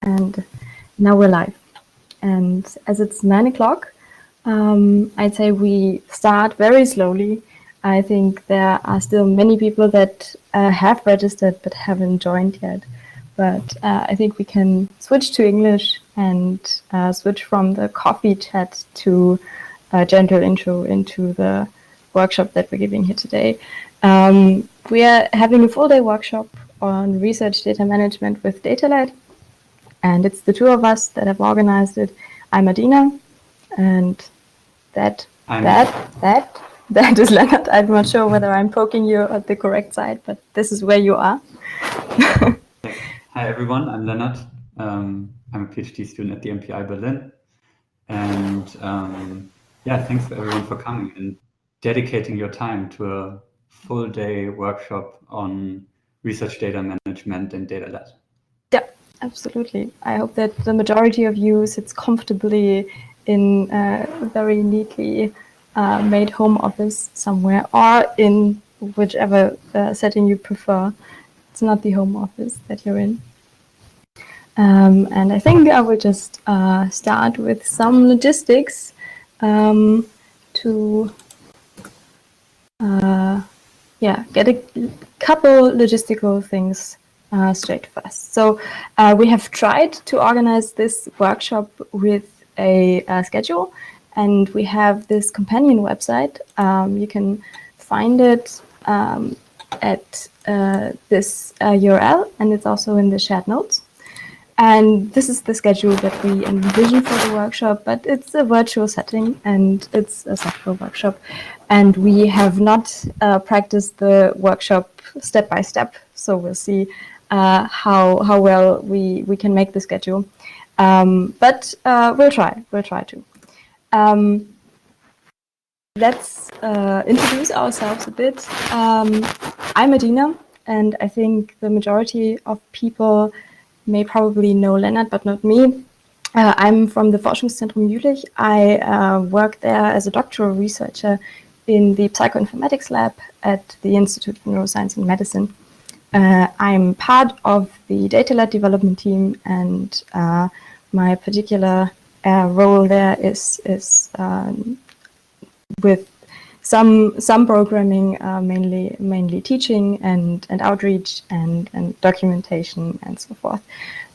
and now we're live. And as it's 9 o'clock, I'd say we start very slowly. I think there are still many people that have registered but haven't joined yet. But I think we can switch to English and switch from the coffee chat to a gentle intro into the workshop that we're giving here today. We are having a full-day workshop on research data management with DataLad, and it's the two of us that have organized it. I'm Adina, and that is Lennart. I'm not sure whether I'm poking you at the correct side, but this is where you are. Hi everyone, I'm Lennart. I'm a PhD student at the MPI Berlin, and yeah, thanks for everyone for coming and dedicating your time to a full-day workshop on research data management and DataLad. Yeah, absolutely. I hope that the majority of you sits comfortably in a very neatly made home office somewhere, or in whichever setting you prefer. It's not the home office that you're in. And I think I will just start with some logistics to get a couple logistical things straight first. So we have tried to organize this workshop with a schedule, and we have this companion website. You can find it at this URL, and it's also in the shared notes. And this is the schedule that we envision for the workshop, but it's a virtual setting and it's a software workshop. And we have not practiced the workshop step by step, so we'll see how well we can make the schedule. But we'll try to. Let's introduce ourselves a bit. I'm Adina, and I think the majority of people may probably know Lennart, but not me. I'm from the Forschungszentrum Jülich. I work there as a doctoral researcher in the psychoinformatics lab at the Institute for Neuroscience and Medicine. I'm part of the DataLad development team, and my particular role there is with some programming, mainly teaching and outreach and documentation and so forth.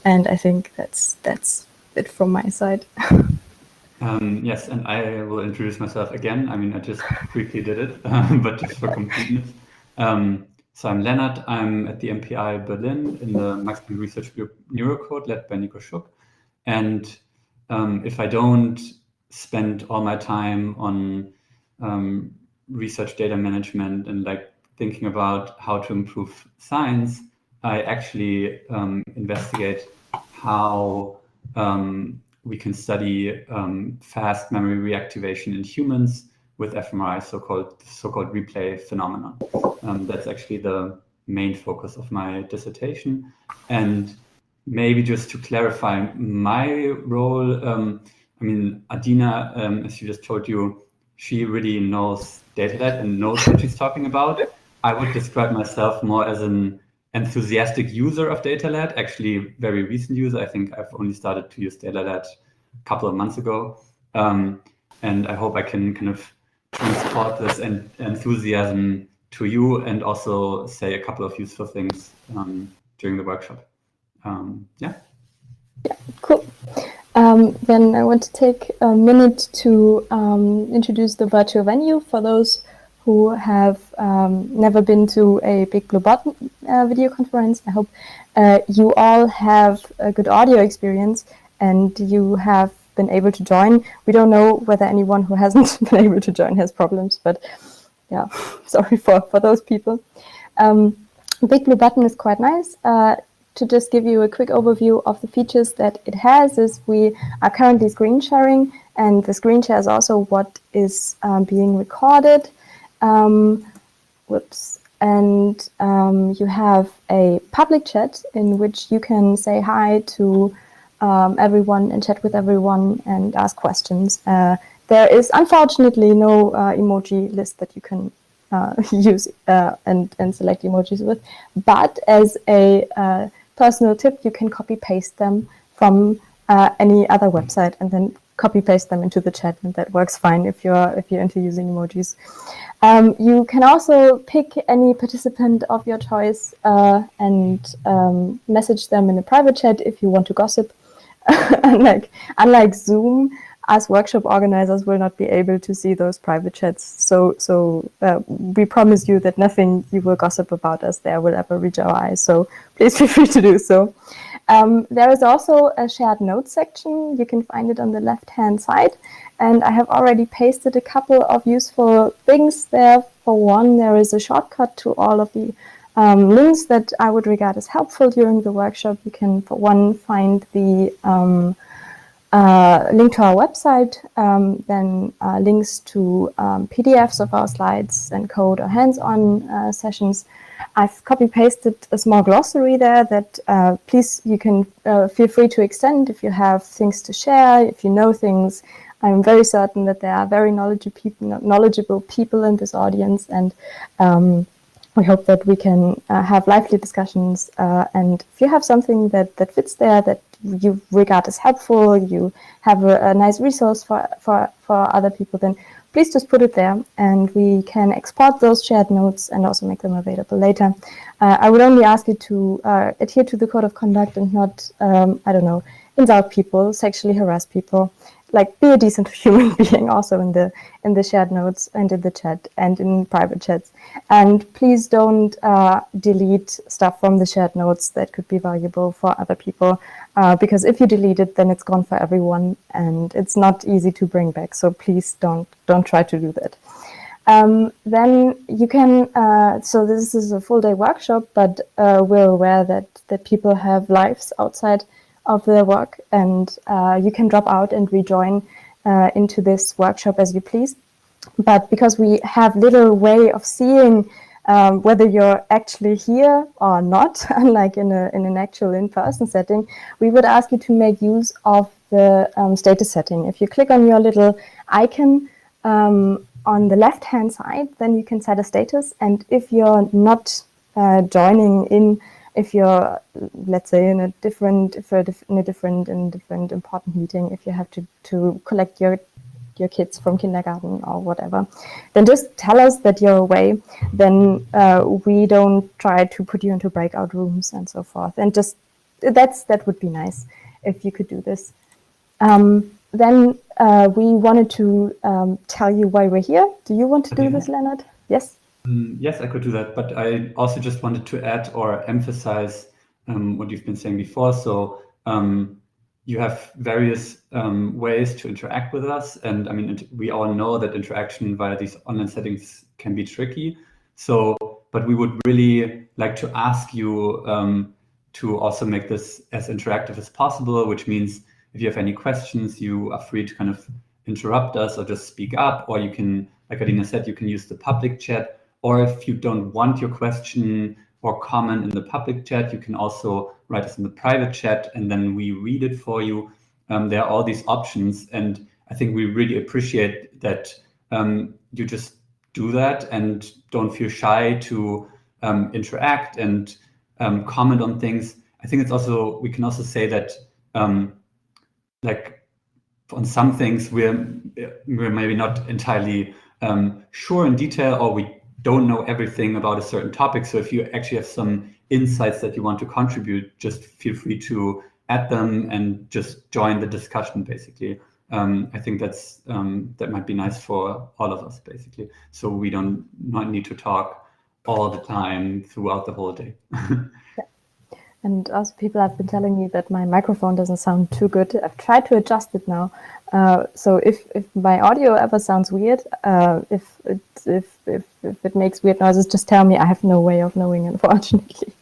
And I think that's it from my side. Yes, and I will introduce myself again. I mean, I just briefly did it, but just for completeness. So I'm Lennart. I'm at the MPI Berlin in the Max Planck Research Group Neurocode, led by Nico Schuck. And if I don't spend all my time on research data management and like thinking about how to improve science, I actually investigate how we can study fast memory reactivation in humans with fMRI, so-called replay phenomenon. That's actually the main focus of my dissertation. And maybe just to clarify my role, I mean, Adina, as she just told you, she really knows DataLad and knows what she's talking about. I would describe myself more as an enthusiastic user of DataLad, actually very recent user. I think I've only started to use DataLad a couple of months ago. And I hope I can kind of transport this enthusiasm to you and also say a couple of useful things during the workshop. Yeah, cool. Then I want to take a minute to introduce the virtual venue for those who have never been to a big Blue Button video conference. I hope you all have a good audio experience and you have been able to join. We don't know whether anyone who hasn't been able to join has problems, but yeah, sorry for those people. Big Blue Button is quite nice. To just give you a quick overview of the features that it has is we are currently screen sharing, and the screen share is also what is being recorded. And you have a public chat in which you can say hi to everyone and chat with everyone and ask questions. There is unfortunately no emoji list that you can use and select emojis with, but as a personal tip, you can copy paste them from any other website and then copy paste them into the chat, and that works fine if you're into using emojis. You can also pick any participant of your choice and message them in a private chat if you want to gossip. Unlike Zoom, us workshop organizers will not be able to see those private chats. So we promise you that nothing you will gossip about us there will ever reach our eyes. So please feel free to do so. There is also a shared notes section. You can find it on the left-hand side. And I have already pasted a couple of useful things there. For one, there is a shortcut to all of the links that I would regard as helpful during the workshop. You can, for one, find the link to our website, then links to PDFs of our slides and code or hands-on sessions. I've copy-pasted a small glossary there that please, you can feel free to extend if you have things to share, if you know things. I'm very certain that there are very knowledgeable people in this audience, and we hope that we can have lively discussions. And if you have something that fits there, that you regard as helpful, you have a nice resource for other people, then please just put it there, and we can export those shared notes and also make them available later. I would only ask you to adhere to the code of conduct and not, I don't know, insult people, sexually harass people. Like, be a decent human being also in the shared notes and in the chat and in private chats. And please don't delete stuff from the shared notes that could be valuable for other people, because if you delete it, then it's gone for everyone, and it's not easy to bring back. So please don't try to do that. Then you can, so this is a full day workshop, but we're aware that people have lives outside of their work, and you can drop out and rejoin into this workshop as you please. But because we have little way of seeing whether you're actually here or not, unlike in an actual in-person setting, we would ask you to make use of the status setting. If you click on your little icon on the left-hand side, then you can set a status, and if you're not joining in, if you're, let's say, in a different important meeting, if you have to collect your kids from kindergarten or whatever, then just tell us that you're away. Then we don't try to put you into breakout rooms and so forth. And just that would be nice if you could do this. Then we wanted to tell you why we're here. Do you want to do this, Lennart? Yes. Yes, I could do that, but I also just wanted to add or emphasize what you've been saying before. So you have various ways to interact with us, and I mean, we all know that interaction via these online settings can be tricky. So, but we would really like to ask you to also make this as interactive as possible, which means if you have any questions, you are free to kind of interrupt us or just speak up, or you can, like Adina said, you can use the public chat. Or if you don't want your question or comment in the public chat, you can also write us in the private chat, and then we read it for you. There are all these options, and I think we really appreciate that you just do that and don't feel shy to interact and comment on things. I think it's also, we can also say that like on some things we're maybe not entirely sure in detail, or we don't know everything about a certain topic. So if you actually have some insights that you want to contribute, just feel free to add them and just join the discussion, basically. I think that's that might be nice for all of us, basically. So we don't not need to talk all the time throughout the whole day. Yeah. And also people have been telling me that my microphone doesn't sound too good. I've tried to adjust it now. So if my audio ever sounds weird, if it makes weird noises, just tell me. I have no way of knowing, unfortunately.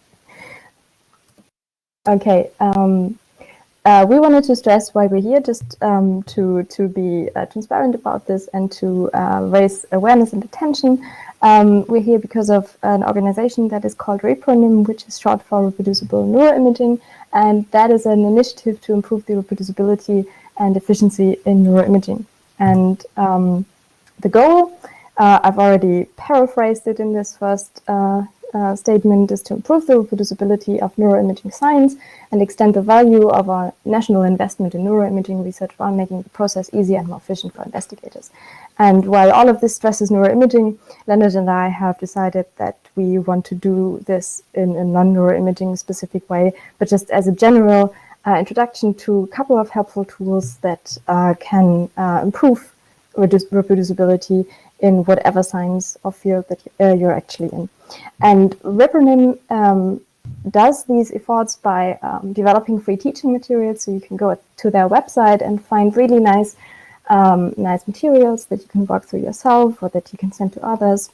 Okay. We wanted to stress why we're here, just to be transparent about this and to raise awareness and attention. We're here because of an organization that is called ReproNIM, which is short for reproducible neuroimaging, and that is an initiative to improve the reproducibility and efficiency in neuroimaging. And the goal, I've already paraphrased it in this first statement is to improve the reproducibility of neuroimaging science and extend the value of our national investment in neuroimaging research while making the process easier and more efficient for investigators. And while all of this stresses neuroimaging, Lennart and I have decided that we want to do this in a non-neuroimaging specific way, but just as a general introduction to a couple of helpful tools that can improve reproducibility in whatever science or field that you're actually in. And Repronym does these efforts by developing free teaching materials, so you can go to their website and find really nice materials that you can work through yourself or that you can send to others.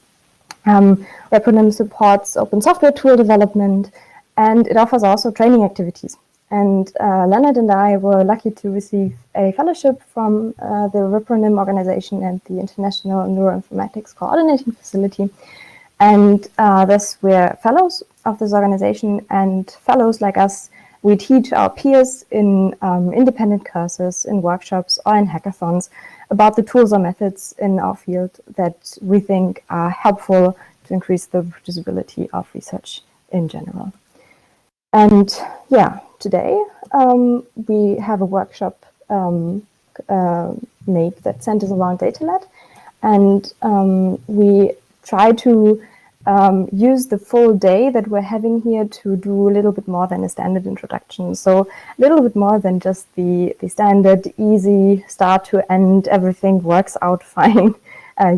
Repronym supports open software tool development, and it offers also training activities. And Lennart and I were lucky to receive a fellowship from the Repronym organization and the International Neuroinformatics Coordinating Facility. And thus we're fellows of this organization, and fellows like us, we teach our peers in independent courses, in workshops, or in hackathons about the tools or methods in our field that we think are helpful to increase the reproducibility of research in general. And yeah, today we have a workshop made that centers around DataLad, and we try to use the full day that we're having here to do a little bit more than a standard introduction. So a little bit more than just the standard, easy, start to end, everything works out fine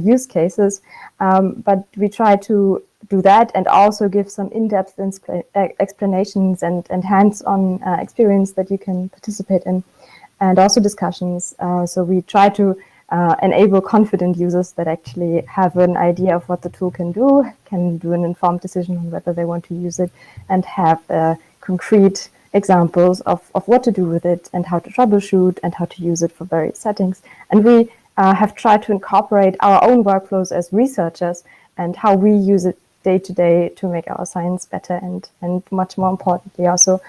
use cases. But we try to do that and also give some in-depth explanations and hands-on experience that you can participate in, and also discussions. So we try to enable confident users that actually have an idea of what the tool can do an informed decision on whether they want to use it, and have concrete examples of what to do with it and how to troubleshoot and how to use it for various settings. And we have tried to incorporate our own workflows as researchers and how we use it day to day to make our science better and much more importantly also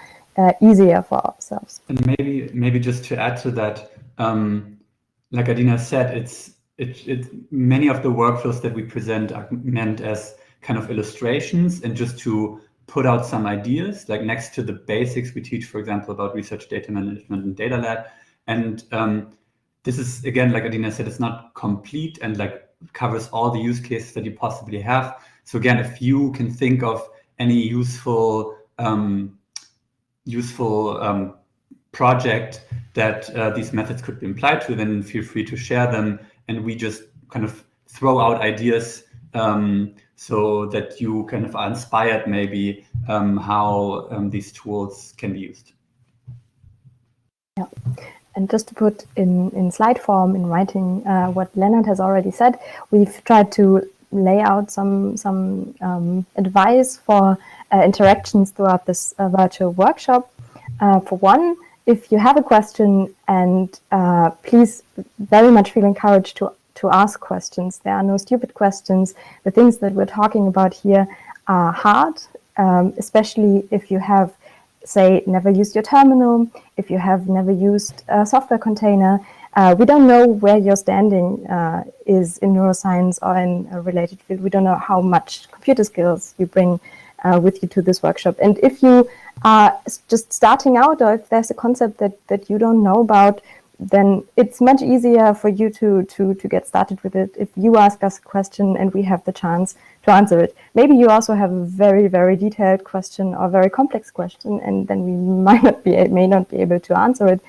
easier for ourselves. And maybe just to add to that, like Adina said, it's many of the workflows that we present are meant as kind of illustrations and just to put out some ideas, like next to the basics we teach, for example, about research data management and DataLad. And this is, again, like Adina said, it's not complete and like covers all the use cases that you possibly have. So again, if you can think of any useful project that these methods could be applied to, then feel free to share them, and we just kind of throw out ideas so that you kind of are inspired maybe how these tools can be used. Yeah. And just to put in slide form, in writing, what Lennart has already said, we've tried to lay out some advice for interactions throughout this virtual workshop. For one, if you have a question, and please very much feel encouraged to ask questions. There are no stupid questions. The things that we're talking about here are hard, especially if you have, say, never used your terminal, if you have never used a software container. We don't know where your standing is in neuroscience or in a related field. We don't know how much computer skills you bring with you to this workshop. And if you are just starting out, or if there's a concept that you don't know about, then it's much easier for you to get started with it if you ask us a question and we have the chance to answer it. Maybe you also have a very, very detailed question or very complex question, and then we may not be able to answer it.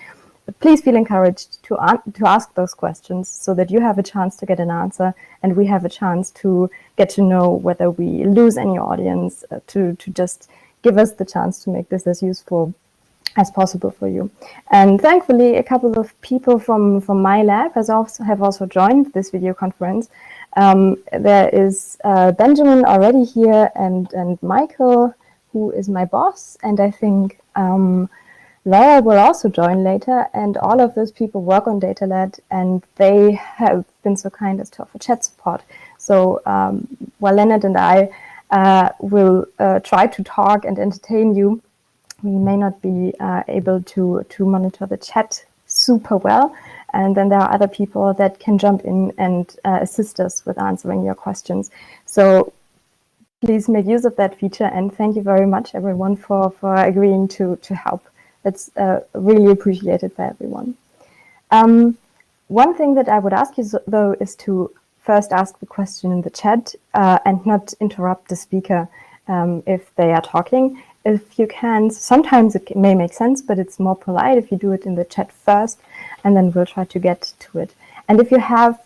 But please feel encouraged to ask those questions so that you have a chance to get an answer, and we have a chance to get to know whether we lose any audience, to just give us the chance to make this as useful as possible for you. And thankfully, a couple of people from my lab have also joined this video conference. There is Benjamin already here, and Michael, who is my boss, and I think Laura will also join later, and all of those people work on DataLad, and they have been so kind as to offer chat support. So while Lennart and I will try to talk and entertain you, we may not be able to monitor the chat super well. And then there are other people that can jump in and assist us with answering your questions. So please make use of that feature, and thank you very much, everyone, for agreeing to help. It's really appreciated by everyone. One thing that I would ask you, though, is to first ask the question in the chat and not interrupt the speaker if they are talking. If you can, sometimes it may make sense, but it's more polite if you do it in the chat first, and then we'll try to get to it. And if you have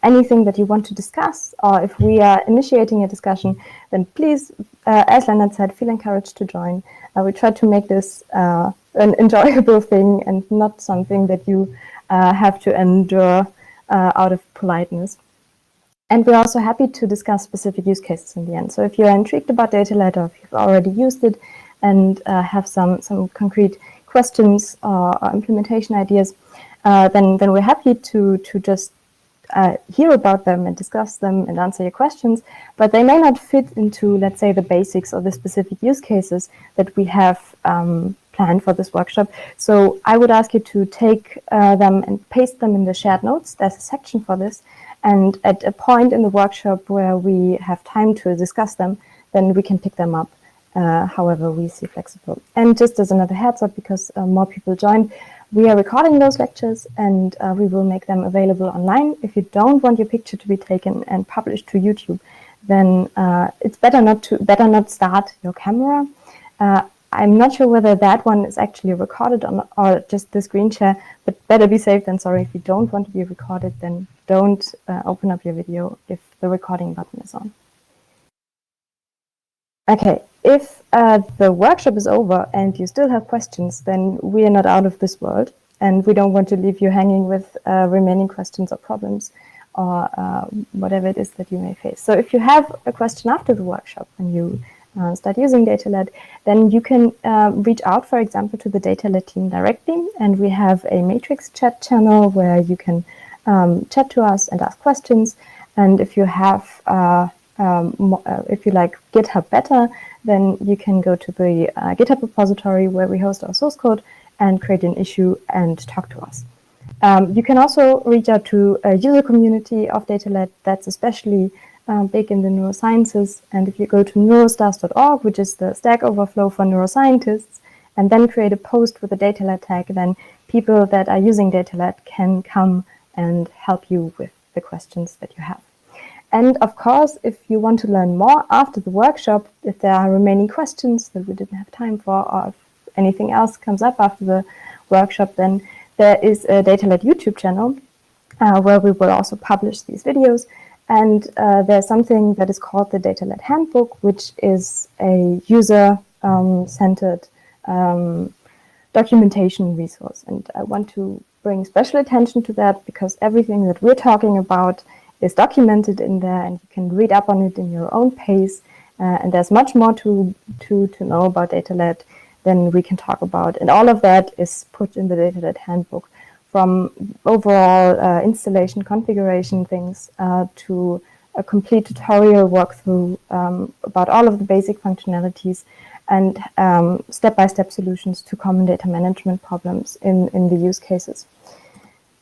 anything that you want to discuss, or if we are initiating a discussion, then please, as Lennart said, feel encouraged to join. We try to make this an enjoyable thing and not something that you have to endure out of politeness. And we're also happy to discuss specific use cases in the end. So if you're intrigued about DataLad, or if you've already used it and have some concrete questions or implementation ideas, then we're happy to just hear about them and discuss them and answer your questions, but they may not fit into, let's say, the basics or the specific use cases that we have planned for this workshop. So I would ask you to take them and paste them in the shared notes. There's a section for this, and at a point in the workshop where we have time to discuss them, then we can pick them up however we see flexible. And just as another heads up, because more people joined, we are recording those lectures, and we will make them available online. If you don't want your picture to be taken and published to YouTube, then it's better not start your camera. I'm not sure whether that one is actually recorded or just the screen share, but better be safe than sorry. If you don't want to be recorded, then don't open up your video if the recording button is on. Okay, if the workshop is over and you still have questions, then we are not out of this world, and we don't want to leave you hanging with remaining questions or problems or whatever it is that you may face. So if you have a question after the workshop and you start using DataLad, then you can reach out, for example, to the DataLad team directly, and we have a matrix chat channel where you can chat to us and ask questions. And if you have if you like GitHub better, then you can go to the GitHub repository where we host our source code and create an issue and talk to us. You can also reach out to a user community of DataLad that's especially big in the neurosciences. And if you go to neurostars.org, which is the Stack Overflow for neuroscientists, and then create a post with the DataLad tag, then people that are using DataLad can come and help you with the questions that you have. And of course, if you want to learn more after the workshop, if there are remaining questions that we didn't have time for, or if anything else comes up after the workshop, then there is a DataLad YouTube channel where we will also publish these videos. And there's something that is called the DataLad Handbook, which is a user-centered documentation resource. And I want to bring special attention to that because everything that we're talking about is documented in there, and you can read up on it in your own pace. And there's much more to know about DataLad than we can talk about. And all of that is put in the DataLad Handbook, from overall installation configuration things to a complete tutorial walkthrough about all of the basic functionalities and step-by-step solutions to common data management problems in the use cases.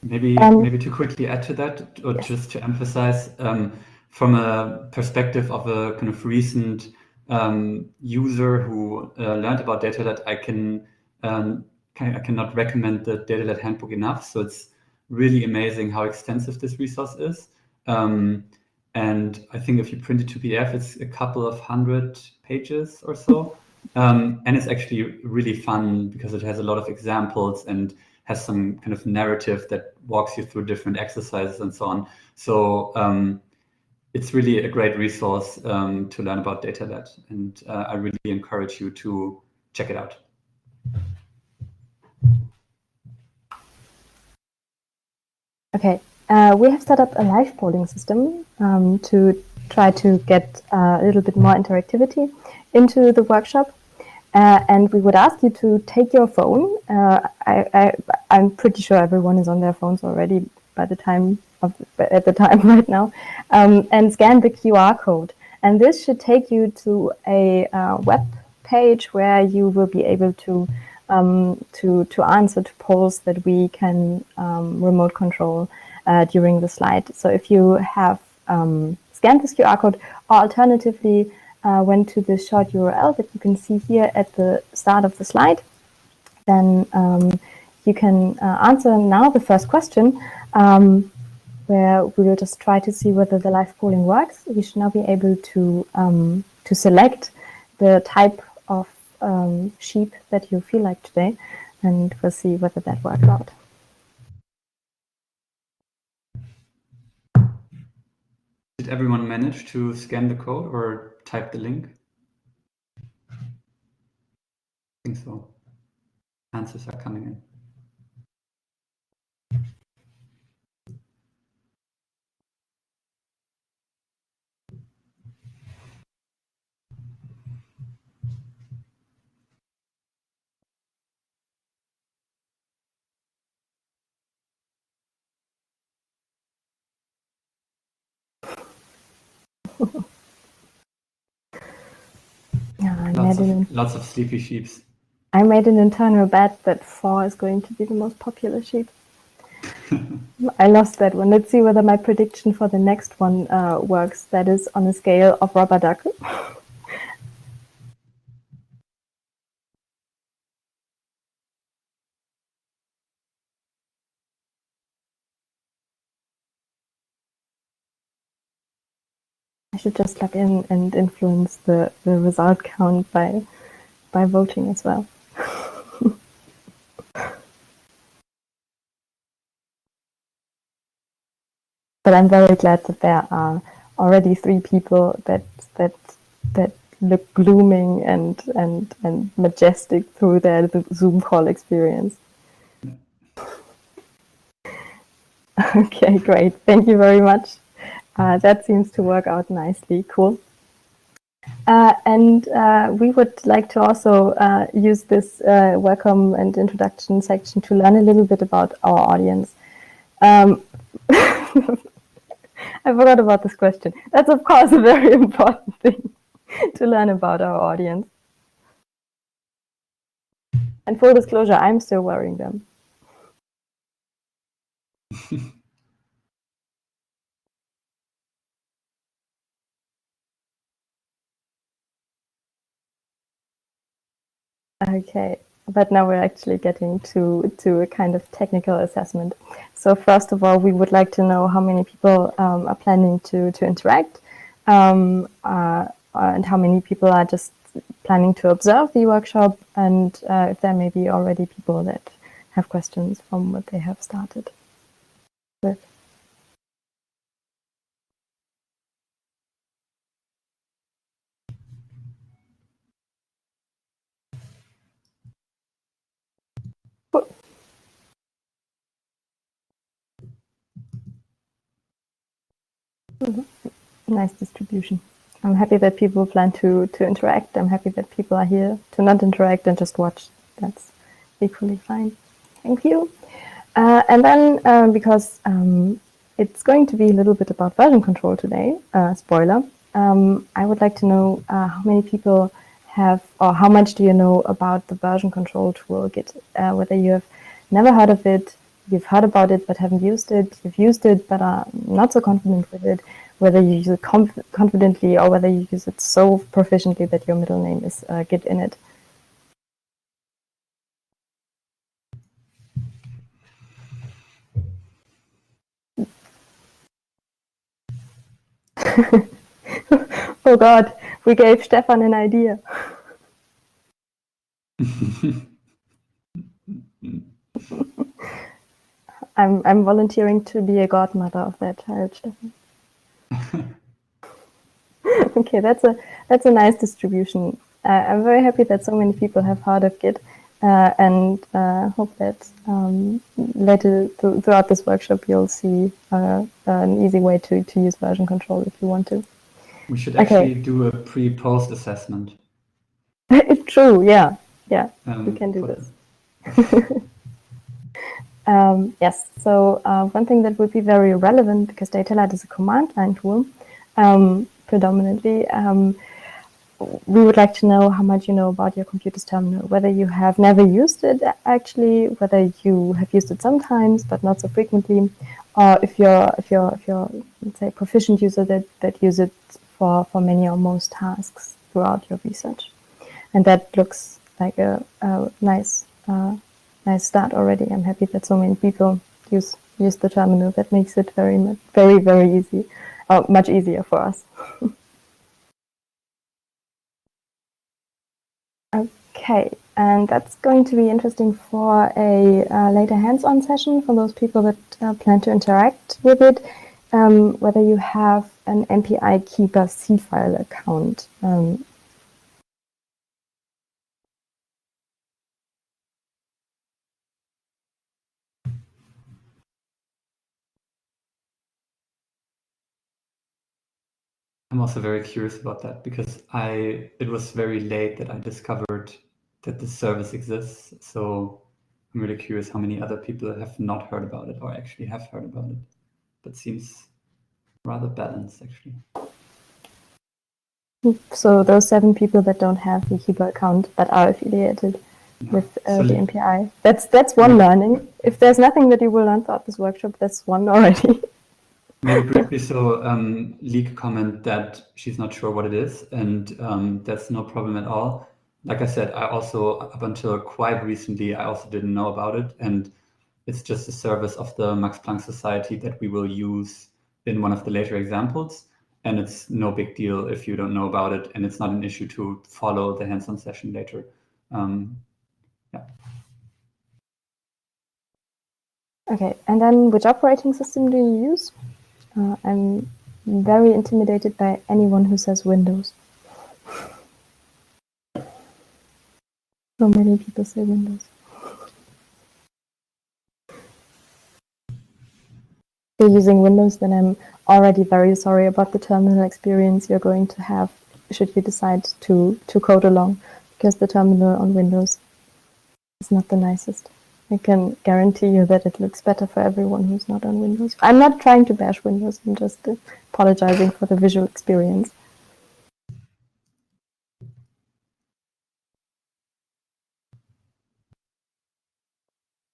Maybe to quickly add to that, or just to emphasize, from a perspective of a kind of recent user who learned about DataLad, I cannot recommend the DataLad Handbook enough. So it's really amazing how extensive this resource is. And I think if you print it to PDF, it's a couple of 100 pages or so. And it's actually really fun because it has a lot of examples and has some kind of narrative that walks you through different exercises and so on. So it's really a great resource to learn about DataLad. And I really encourage you to check it out. Okay, we have set up a live polling system to try to get a little bit more interactivity into the workshop. And we would ask you to take your phone. I'm pretty sure everyone is on their phones already at the time right now, and scan the QR code. And this should take you to a web page where you will be able to answer to polls that we can remote control during the slide. So if you have scanned this QR code, or alternatively went to this short URL that you can see here at the start of the slide, then you can answer now the first question, where we will just try to see whether the live polling works. We should now be able to select the type of sheep that you feel like today, and we'll see whether that worked out. Did everyone manage to scan the code or type the link? I think so. Answers are coming in. Yeah, lots of sleepy sheeps. I made an internal bet that 4 is going to be the most popular sheep. I lost that one. Let's see whether my prediction for the next one works. That is on a scale of rubber duck. I should just log in and influence the result count by voting as well. But I'm very glad that there are already 3 people that look glooming and majestic through their Zoom call experience. Okay, great. Thank you very much. That seems to work out nicely. Cool. And we would like to also use this welcome and introduction section to learn a little bit about our audience. I forgot about this question. That's, of course, a very important thing to learn about our audience. And full disclosure, I'm still wearing them. Okay, but now we're actually getting to a kind of technical assessment. So first of all, we would like to know how many people are planning to interact, and how many people are just planning to observe the workshop, and if there may be already people that have questions from what they have started with. Cool. Nice distribution. I'm happy that people plan to interact. I'm happy that people are here to not interact and just watch. That's equally fine. Thank you. And then, because it's going to be a little bit about version control today, spoiler, I would like to know how many people have, or how much do you know about the version control tool Git, whether you have never heard of it, you've heard about it but haven't used it, you've used it but are not so confident with it, whether you use it confidently or whether you use it so proficiently that your middle name is Git in it. Oh God, we gave Stefan an idea. I'm volunteering to be a godmother of that child, Stefan. Okay, that's a nice distribution. I'm very happy that so many people have heard of Git, and hope that later throughout this workshop you'll see an easy way to use version control if you want to. We should actually do a pre-post assessment. It's true, yeah, we can do this. Yes, so one thing that would be very relevant, because DataLad is a command line tool, predominantly, we would like to know how much you know about your computer's terminal, whether you have never used it actually, whether you have used it sometimes but not so frequently, or if you're let's say proficient user that use it for many or most tasks throughout your research, and that looks like a nice start already. I'm happy that so many people use the terminal. That makes it very easy, much easier for us. Okay, and that's going to be interesting for a later hands-on session for those people that plan to interact with it, whether you have an MPI Keeper C file account. I'm also very curious about that because it was very late that I discovered that this service exists. So I'm really curious how many other people have not heard about it or actually have heard about it. But seems rather balanced, actually. So those 7 people that don't have the Keeper account but are affiliated with the MPI. That's one learning. If there's nothing that you will learn throughout this workshop, that's one already. Maybe briefly, so Leek comment that she's not sure what it is, and that's no problem at all. Like I said, I also, up until quite recently, I also didn't know about it, and it's just a service of the Max Planck Society that we will use in one of the later examples, and it's no big deal if you don't know about it, and it's not an issue to follow the hands-on session later. Yeah. Okay, and then which operating system do you use? I'm very intimidated by anyone who says Windows. So many people say Windows. If you're using Windows, then I'm already very sorry about the terminal experience you're going to have should you decide to code along, because the terminal on Windows is not the nicest. I can guarantee you that it looks better for everyone who's not on Windows. I'm not trying to bash Windows, I'm just apologizing for the visual experience.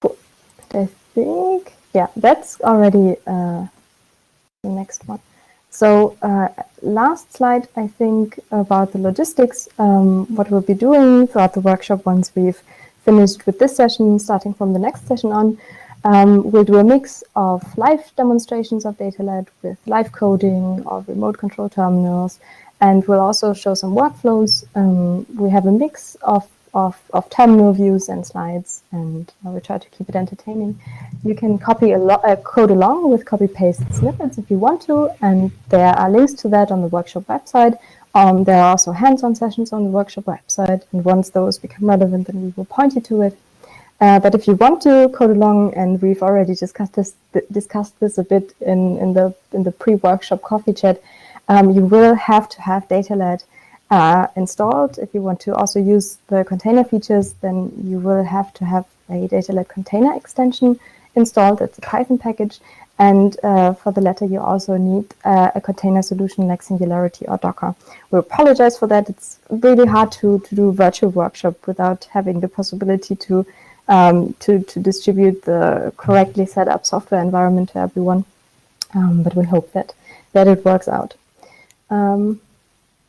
Cool. I think, yeah, that's already the next one. So last slide, I think, about the logistics, what we'll be doing throughout the workshop once we've finished with this session, starting from the next session on. We'll do a mix of live demonstrations of DataLad with live coding or remote control terminals, and we'll also show some workflows. We have a mix of terminal views and slides, and we try to keep it entertaining. You can copy code along with copy-paste snippets if you want to, and there are links to that on the workshop website. There are also hands-on sessions on the workshop website, and once those become relevant, then we will point you to it. But if you want to code along, and we've already discussed this a bit in the pre-workshop coffee chat, you will have to have DataLad installed. If you want to also use the container features, then you will have to have a DataLad container extension installed. It's a Python package. And for the latter, you also need a container solution like Singularity or Docker. We apologize for that. It's really hard to do a virtual workshop without having the possibility to distribute the correctly set up software environment to everyone. But we hope that it works out.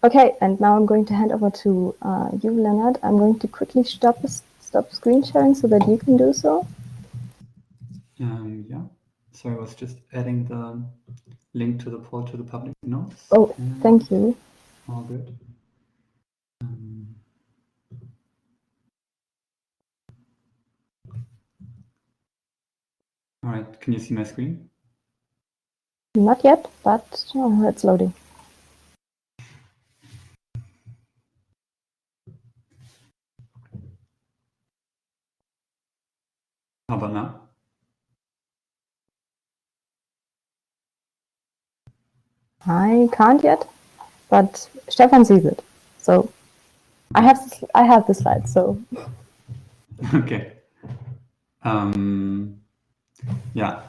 Okay, and now I'm going to hand over to you, Lennart. I'm going to quickly stop screen sharing so that you can do so. Yeah. So I was just adding the link to the poll to the public notes. Oh, thank you. All good. All right, can you see my screen? Not yet, but it's loading. How about now? I can't yet, but Stefan sees it. So I have the slides, so. Okay. Yeah,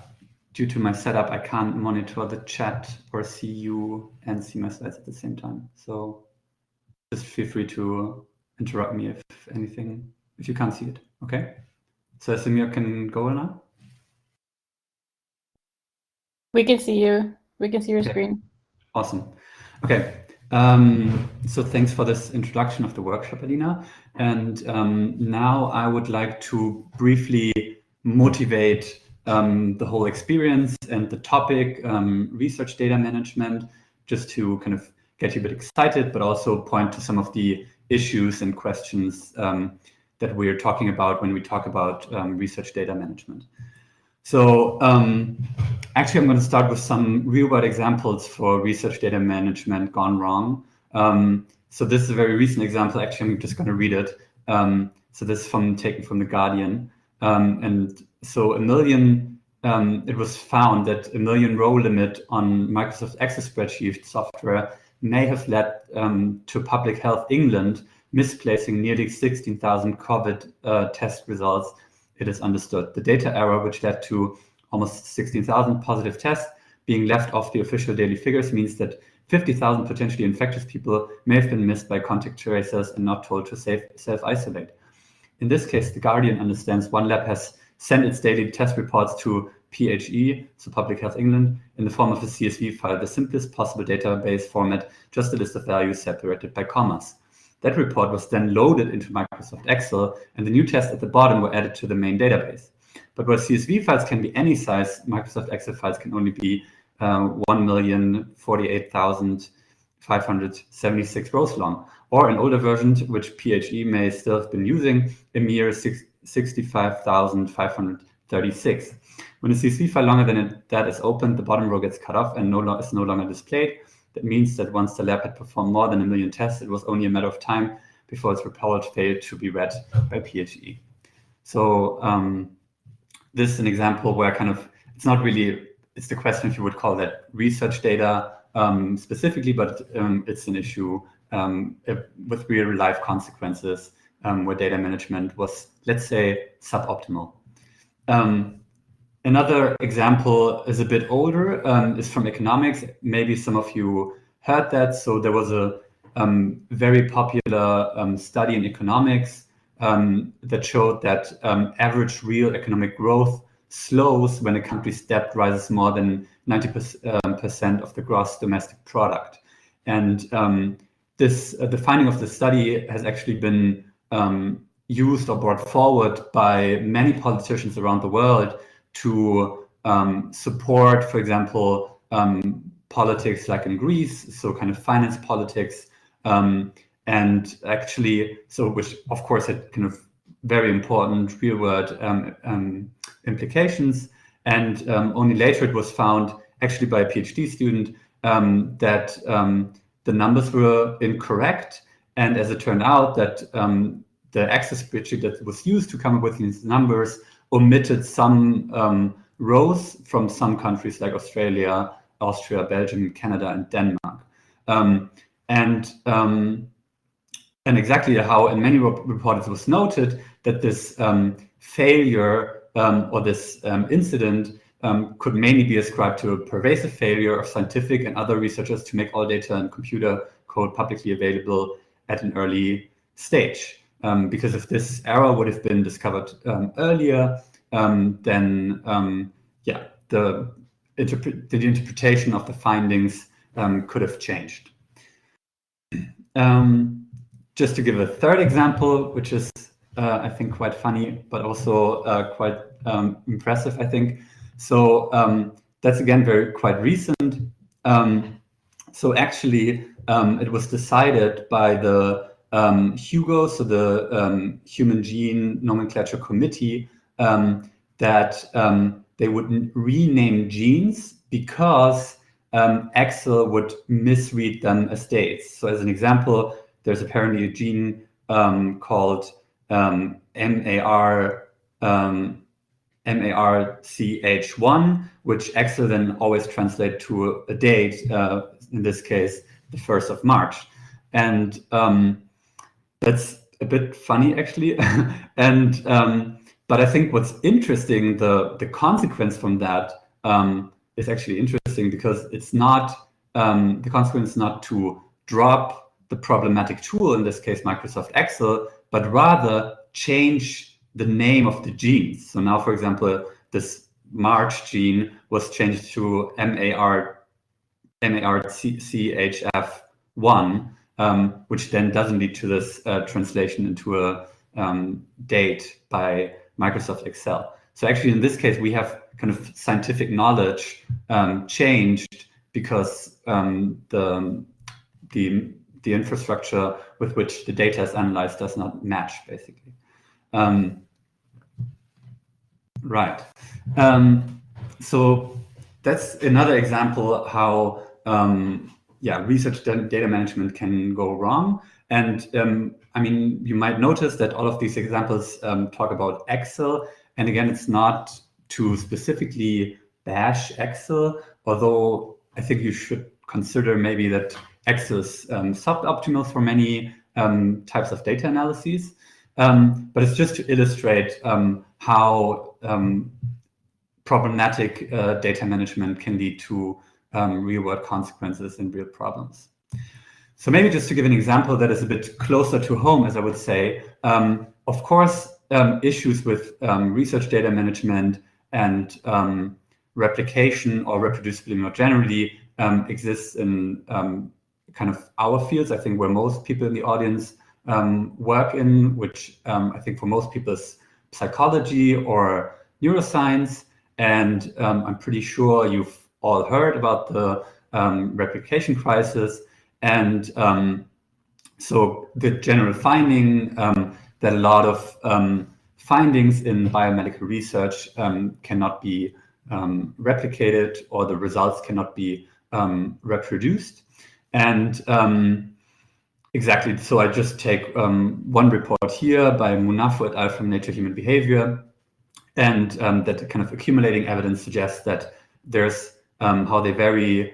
due to my setup, I can't monitor the chat or see you and see my slides at the same time. So just feel free to interrupt me if you can't see it. Okay. So Samir can go now. We can see you. We can see your Okay. screen. Awesome. Okay. So thanks for this introduction of the workshop, Adina. And now I would like to briefly motivate the whole experience and the topic, research data management, just to kind of get you a bit excited, but also point to some of the issues and questions that we're talking about when we talk about research data management. So actually, I'm going to start with some real-world examples for research data management gone wrong. So this is a very recent example. Actually, I'm just going to read it. So this is taken from The Guardian. And so it was found that a 1 million row limit on Microsoft Access spreadsheet software may have led to Public Health England misplacing nearly 16,000 COVID test results. It is understood. The data error, which led to almost 16,000 positive tests being left off the official daily figures, means that 50,000 potentially infectious people may have been missed by contact tracers and not told to self-isolate. In this case, The Guardian understands one lab has sent its daily test reports to PHE, so Public Health England, in the form of a CSV file, the simplest possible database format, just a list of values separated by commas. That report was then loaded into Microsoft Excel, and the new tests at the bottom were added to the main database. But where CSV files can be any size, Microsoft Excel files can only be 1,048,576 rows long, or an older version, which PHE may still have been using, a mere 65,536. When a CSV file longer than that is opened, the bottom row gets cut off and is no longer displayed. That means that once the lab had performed more than 1 million tests, it was only a matter of time before its report failed to be read by PHE. So this is an example where it's not really, it's the question if you would call that research data specifically, but it's an issue with real life consequences where data management was, let's say, suboptimal. Another example is a bit older, is from economics. Maybe some of you heard that. So there was a very popular study in economics that showed that average real economic growth slows when a country's debt rises more than 90% of the gross domestic product. And the finding of the study has actually been used or brought forward by many politicians around the world to support, for example, politics like in Greece, so kind of finance politics, and actually, so which of course had kind of very important real-world implications. And only later it was found, actually by a PhD student, that the numbers were incorrect. And as it turned out, that the Access spreadsheet that was used to come up with these numbers omitted some rows from some countries like Australia, Austria, Belgium, Canada, and Denmark. And exactly how in many reports it was noted that this failure or this incident could mainly be ascribed to a pervasive failure of scientific and other researchers to make all data and computer code publicly available at an early stage. Because if this error would have been discovered earlier, then the interpretation of the findings could have changed. Just to give a third example, which is I think quite funny, but also quite impressive, I think. So that's again quite recent. So actually, it was decided by the HUGO, so the Human Gene Nomenclature Committee, that they would rename genes because Excel would misread them as dates. So as an example, there's apparently a gene called MARCH1, which Excel then always translate to a date, in this case, the 1st of March. And that's a bit funny, actually. And but I think what's interesting, the consequence from that is actually interesting, because it's not, the consequence is not to drop the problematic tool, in this case Microsoft Excel, but rather change the name of the genes. So now, for example, this March gene was changed to MARCHF1, which then doesn't lead to this translation into a date by Microsoft Excel. So actually, in this case, we have kind of scientific knowledge changed because the infrastructure with which the data is analyzed does not match, basically. Right. So that's another example how research data management can go wrong. And I mean, you might notice that all of these examples talk about Excel. And again, it's not to specifically bash Excel, although I think you should consider maybe that Excel is suboptimal for many types of data analyses. But it's just to illustrate how problematic data management can lead to real-world consequences and real problems. So maybe just to give an example that is a bit closer to home, as I would say, of course, issues with research data management and replication or reproducibility more generally exists in kind of our fields, I think, where most people in the audience work in, which I think for most people is psychology or neuroscience. And I'm pretty sure you've all heard about the replication crisis. And so the general finding that a lot of findings in biomedical research cannot be replicated, or the results cannot be reproduced. And exactly, so I just take one report here by Munafo et al. From Nature Human Behavior, and that kind of accumulating evidence suggests that there's how they very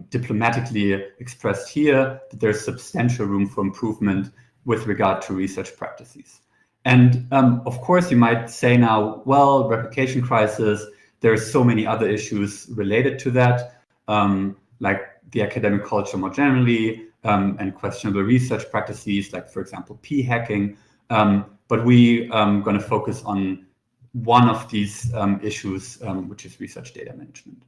diplomatically expressed here, that there's substantial room for improvement with regard to research practices. And of course, you might say now, well, replication crisis, there's so many other issues related to that, like the academic culture more generally, and questionable research practices, like, for example, p-hacking. But we are going to focus on one of these issues, which is research data management.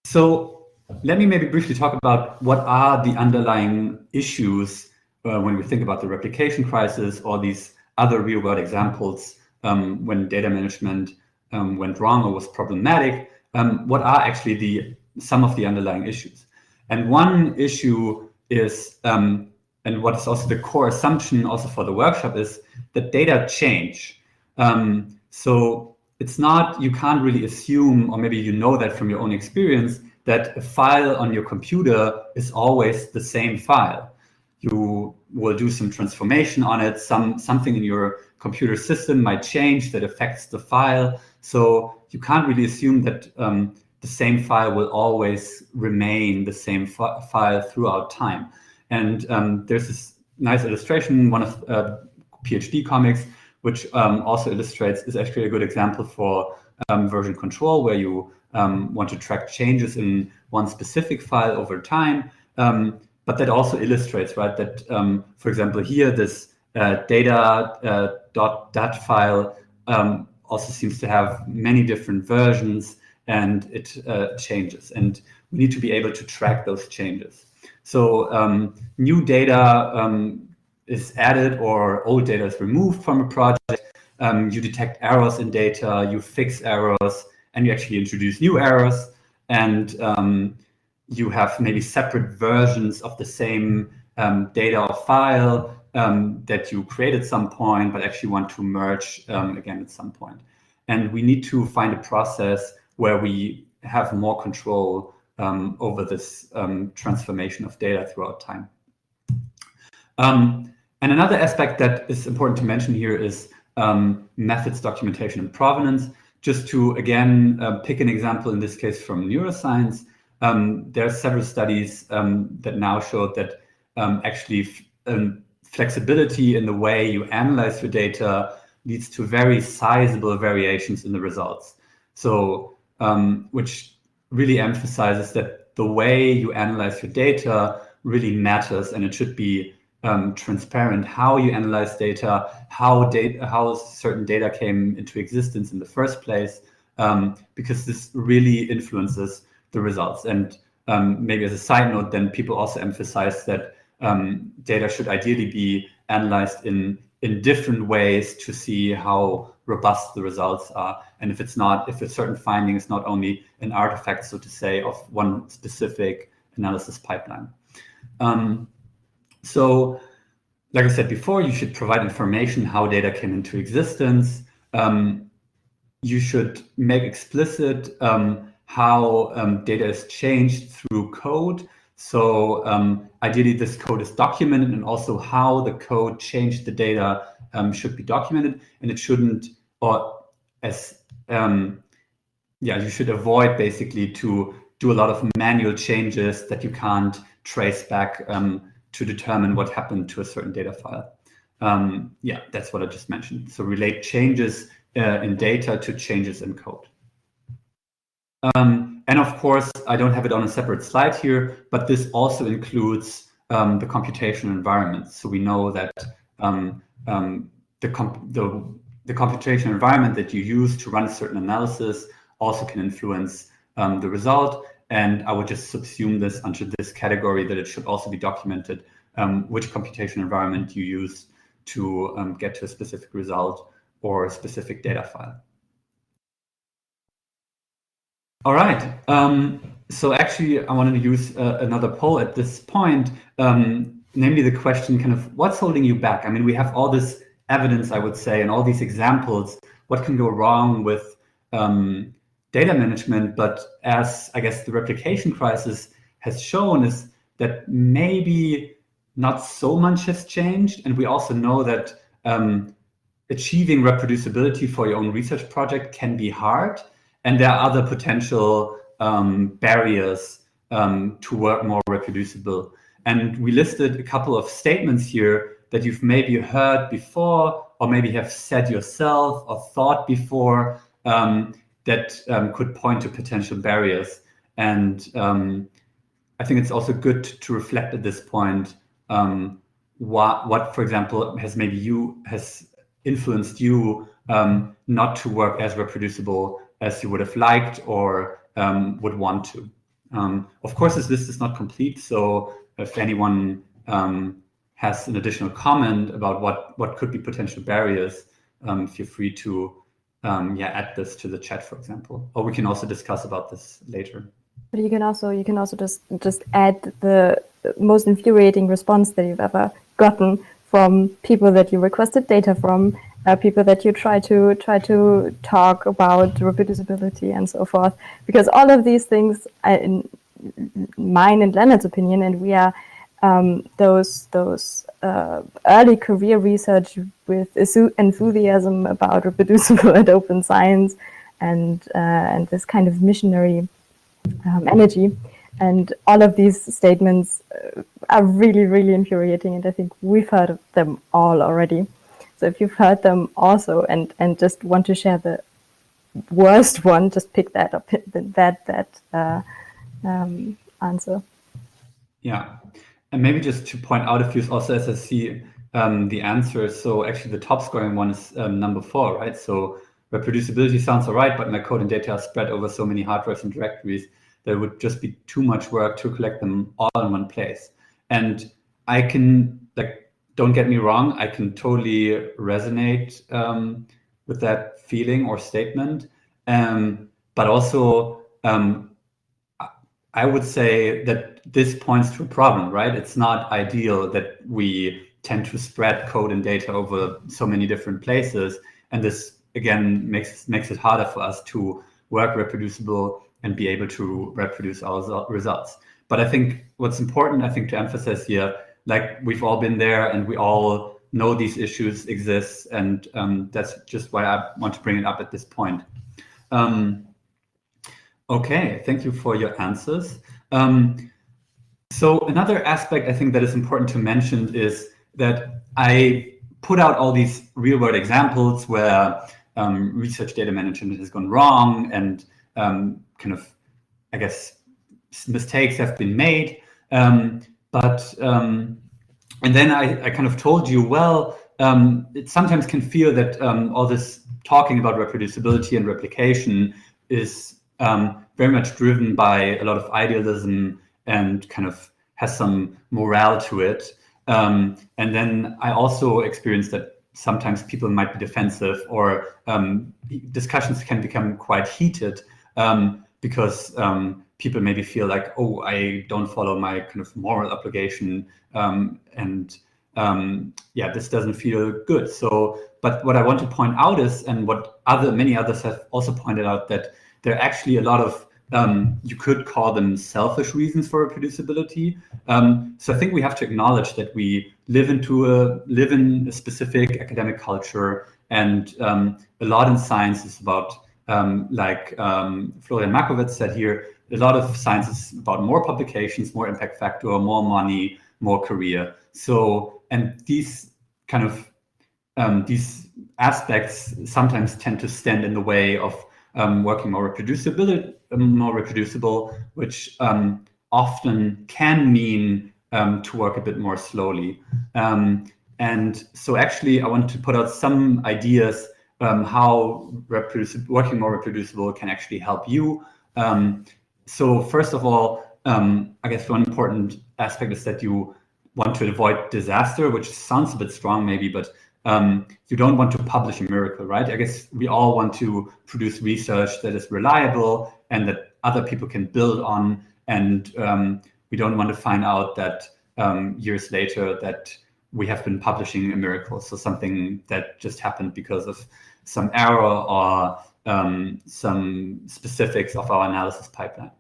So let me maybe briefly talk about what are the underlying issues when we think about the replication crisis or these other real-world examples when data management went wrong or was problematic. What are actually some of the underlying issues? And one issue is, and what is also the core assumption also for the workshop, is that data change. So it's not, you can't really assume, or maybe you know that from your own experience, that a file on your computer is always the same file. You will do some transformation on it, something in your computer system might change that affects the file. So you can't really assume that the same file will always remain the same file throughout time. And there's this nice illustration, one of PhD comics, which also illustrates, is actually a good example for version control, where you want to track changes in one specific file over time. But that also illustrates, right, that, for example, here, this data.dat file also seems to have many different versions, and it changes. And we need to be able to track those changes. So new data is added or old data is removed from a project. You detect errors in data, you fix errors, and you actually introduce new errors. And you have maybe separate versions of the same data or file that you create at some point, but actually want to merge again at some point. And we need to find a process where we have more control over this transformation of data throughout time. And another aspect that is important to mention here is methods, documentation, and provenance. Just to, again, pick an example, in this case from neuroscience, there are several studies that now show that actually flexibility in the way you analyze your data leads to very sizable variations in the results. So, which really emphasizes that the way you analyze your data really matters, and it should be transparent how you analyze data, how certain data came into existence in the first place, because this really influences the results. And maybe as a side note, then people also emphasize that data should ideally be analyzed in different ways to see how robust the results are. And if a certain finding is not only an artifact, so to say, of one specific analysis pipeline. So, like I said before, you should provide information how data came into existence. You should make explicit how data is changed through code. So ideally, this code is documented, and also how the code changed the data should be documented, and it shouldn't, or as you should avoid basically to do a lot of manual changes that you can't trace back to determine what happened to a certain data file. That's what I just mentioned. So relate changes in data to changes in code. And of course, I don't have it on a separate slide here, but this also includes the computational environment. So we know that the computational environment that you use to run a certain analysis also can influence the result. And I would just subsume this under this category, that it should also be documented which computational environment you use to get to a specific result or a specific data file. All right. So actually, I wanted to use another poll at this point, namely the question kind of what's holding you back? I mean, we have all this evidence, I would say, and all these examples. What can go wrong with data management? But as I guess the replication crisis has shown, is that maybe not so much has changed. And we also know that achieving reproducibility for your own research project can be hard. And there are other potential barriers to work more reproducible. And we listed a couple of statements here that you've maybe heard before, or maybe have said yourself or thought before, that could point to potential barriers. And I think it's also good to reflect at this point what, for example, has influenced you not to work as reproducible as you would have liked or would want to. Of course, this list is not complete, so if anyone has an additional comment about what could be potential barriers, feel free to add this to the chat, for example, or we can also discuss about this later. But you can also just add the most infuriating response that you've ever gotten from people that you requested data from, people that you try to talk about reproducibility and so forth, because all of these things, in mine and Lennart's opinion, and we are those early career research with enthusiasm about reproducible and open science, and this kind of missionary energy, and all of these statements are really, really infuriating, and I think we've heard of them all already. So if you've heard them also and just want to share the worst one, just pick that up, that answer. Yeah, and maybe just to point out a few also as I see the answers. So actually the top scoring one is number 4, right? So reproducibility sounds all right, but my code and data are spread over so many hard drives and directories that it would just be too much work to collect them all in one place. And I can, don't get me wrong, I can totally resonate with that feeling or statement. But also, I would say that this points to a problem, right? It's not ideal that we tend to spread code and data over so many different places. And this, again, makes it harder for us to work reproducible and be able to reproduce our results. But I think what's important, to emphasize here, we've all been there and we all know these issues exist, and that's just why I want to bring it up at this point. Okay, thank you for your answers. So another aspect I think that is important to mention is that I put out all these real-world examples where research data management has gone wrong and I guess mistakes have been made. But And then I kind of told you, well, it sometimes can feel that all this talking about reproducibility and replication is very much driven by a lot of idealism and kind of has some morale to it. And then I also experienced that sometimes people might be defensive, or discussions can become quite heated because people maybe feel like, oh, I don't follow my kind of moral obligation, and yeah, this doesn't feel good. So, but what I want to point out is, and what many others have also pointed out, that there are actually a lot of you could call them selfish reasons for reproducibility. So I think we have to acknowledge that we live in a specific academic culture, and a lot in science is about, like Florian Markowitz said here, a lot of science is about more publications, more impact factor, more money, more career. So, and these kind of these aspects sometimes tend to stand in the way of working more reproducible, which often can mean to work a bit more slowly. And so actually, I want to put out some ideas how working more reproducible can actually help you. So first of all, I guess one important aspect is that you want to avoid disaster, which sounds a bit strong maybe, but you don't want to publish a miracle, right? I guess we all want to produce research that is reliable and that other people can build on, and we don't want to find out that years later that we have been publishing a miracle, so something that just happened because of some error or some specifics of our analysis pipeline.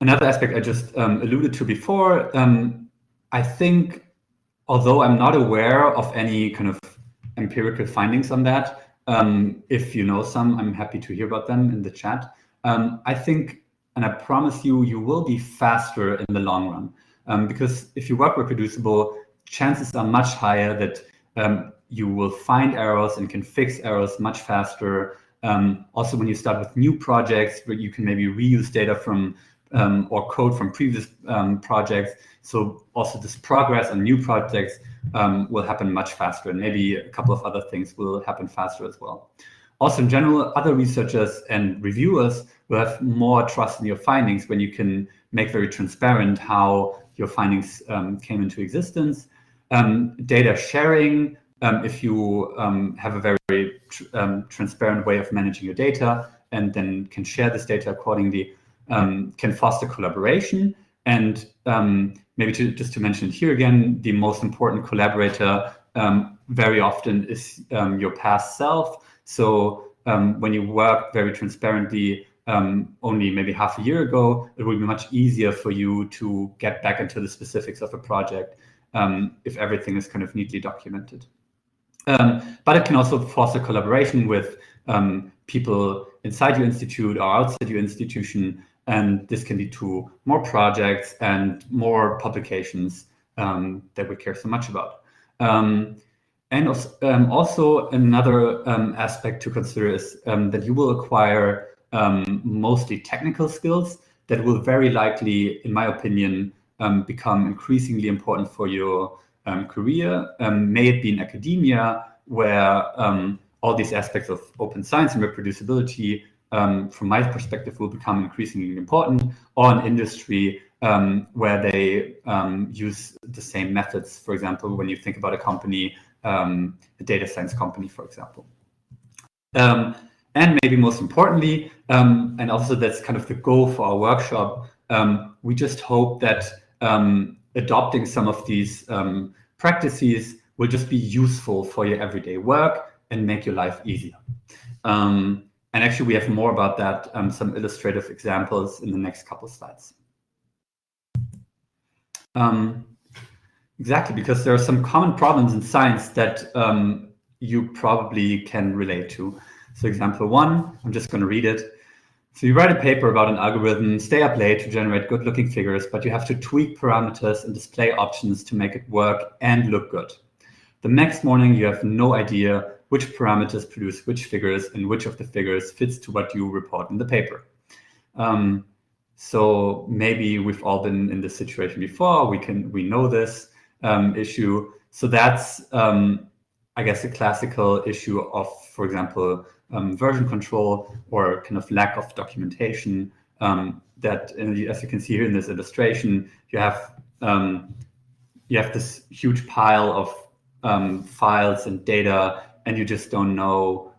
Another aspect I just alluded to before, I think, although I'm not aware of any kind of empirical findings on that, if you know some, I'm happy to hear about them in the chat. I think, and I promise you, you will be faster in the long run, because if you work reproducible, chances are much higher that you will find errors and can fix errors much faster. Also, when you start with new projects, where you can maybe reuse data from or code from previous projects. So also this progress on new projects will happen much faster, and maybe a couple of other things will happen faster as well. Also, in general, other researchers and reviewers will have more trust in your findings when you can make very transparent how your findings came into existence. Data sharing, if you have a very transparent way of managing your data and then can share this data accordingly, can foster collaboration. And maybe just to mention it here again, the most important collaborator very often is your past self. So when you work very transparently only maybe half a year ago, it will be much easier for you to get back into the specifics of a project if everything is kind of neatly documented. But it can also foster collaboration with people inside your institute or outside your institution, and this can lead to more projects and more publications that we care so much about. And also another aspect to consider is that you will acquire mostly technical skills that will very likely, in my opinion, become increasingly important for your career. May it be in academia, where all these aspects of open science and reproducibility, from my perspective, will become increasingly important, or in industry, where they use the same methods. For example, when you think about a company, a data science company, for example. And maybe most importantly, and also that's kind of the goal for our workshop, we just hope that adopting some of these practices will just be useful for your everyday work and make your life easier. And actually, we have more about that, some illustrative examples in the next couple of slides. Exactly, because there are some common problems in science that you probably can relate to. So example one, I'm just going to read it. So you write a paper about an algorithm, stay up late to generate good-looking figures, but you have to tweak parameters and display options to make it work and look good. The next morning, you have no idea which parameters produce which figures and which of the figures fits to what you report in the paper. So maybe we've all been in this situation before. We know this issue. So that's I guess a classical issue of, for example, version control or kind of lack of documentation. That, as you can see here in this illustration, you have this huge pile of files and data, and you just don't know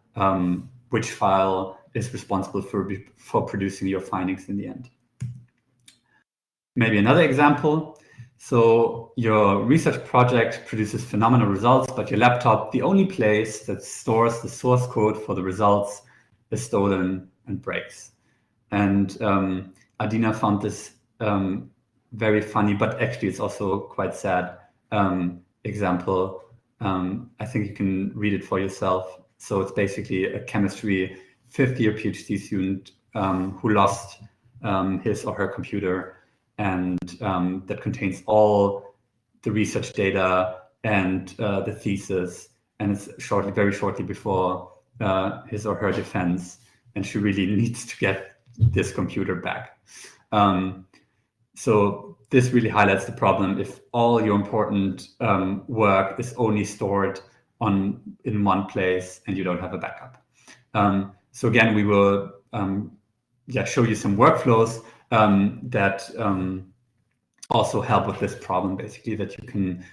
which file is responsible for producing your findings in the end. Maybe another example. So your research project produces phenomenal results, but your laptop, the only place that stores the source code for the results, is stolen and breaks. And Adina found this very funny, but actually it's also quite sad example. I think you can read it for yourself. So it's basically a chemistry fifth-year PhD student who lost his or her computer, and that contains all the research data and the thesis, and it's very shortly before his or her defense, and she really needs to get this computer back. So this really highlights the problem if all your important work is only stored in one place and you don't have a backup. So again, we will show you some workflows that also help with this problem, basically, that you can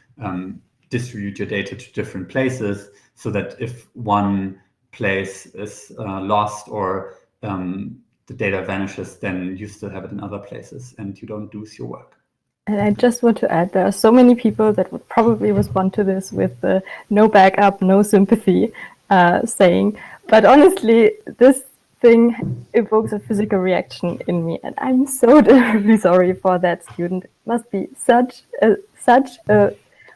distribute your data to different places so that if one place is lost or the data vanishes, then you still have it in other places and you don't lose your work. And I just want to add, there are so many people that would probably respond to this with no backup, no sympathy saying, but honestly, this thing evokes a physical reaction in me, and I'm so terribly sorry for that student. It must be such a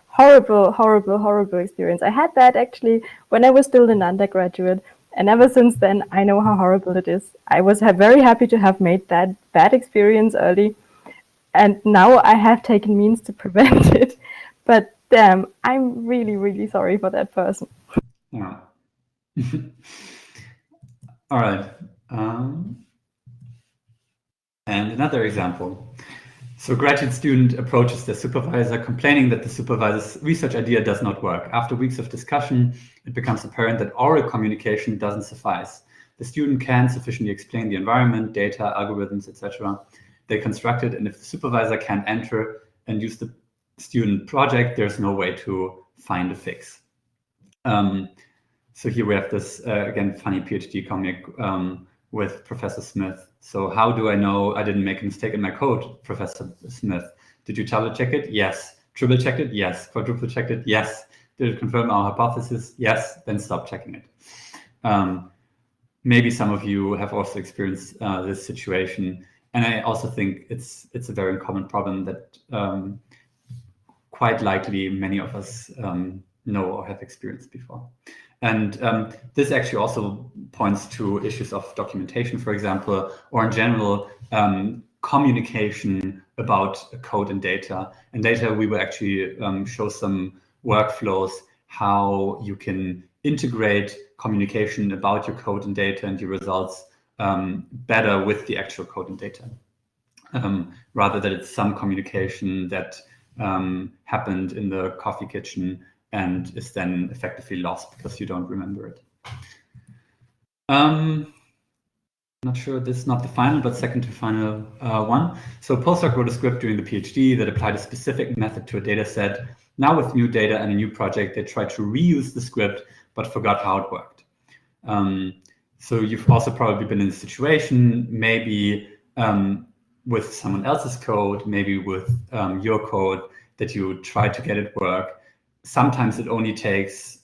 horrible experience. I had that actually when I was still an undergraduate, and ever since then, I know how horrible it is. I was very happy to have made that bad experience early, and now I have taken means to prevent it. But damn, I'm really sorry for that person. Yeah. All right. And another example. So a graduate student approaches their supervisor complaining that the supervisor's research idea does not work. After weeks of discussion, it becomes apparent that oral communication doesn't suffice. The student can't sufficiently explain the environment, data, algorithms, etc. they constructed, and if the supervisor can't enter and use the student project, there's no way to find a fix. So here we have this, again, funny PhD comic with Professor Smith. So how do I know I didn't make a mistake in my code, Professor Smith? Did you double check it? Yes. Triple check it? Yes. Quadruple check it? Yes. Did it confirm our hypothesis? Yes. Then stop checking it. Maybe some of you have also experienced this situation. And I also think it's a very common problem that quite likely many of us know or have experienced before. And this actually also points to issues of documentation, for example, or in general, communication about code and data. And later we will actually show some workflows, how you can integrate communication about your code and data and your results better with the actual code and data, rather than it's some communication that happened in the coffee kitchen and is then effectively lost because you don't remember it. Not sure, this is not the final, but second to final one. So a postdoc wrote a script during the PhD that applied a specific method to a data set. Now with new data and a new project, they tried to reuse the script, but forgot how it worked. So you've also probably been in a situation, maybe with someone else's code, maybe with your code, that you try to get it work. Sometimes it only takes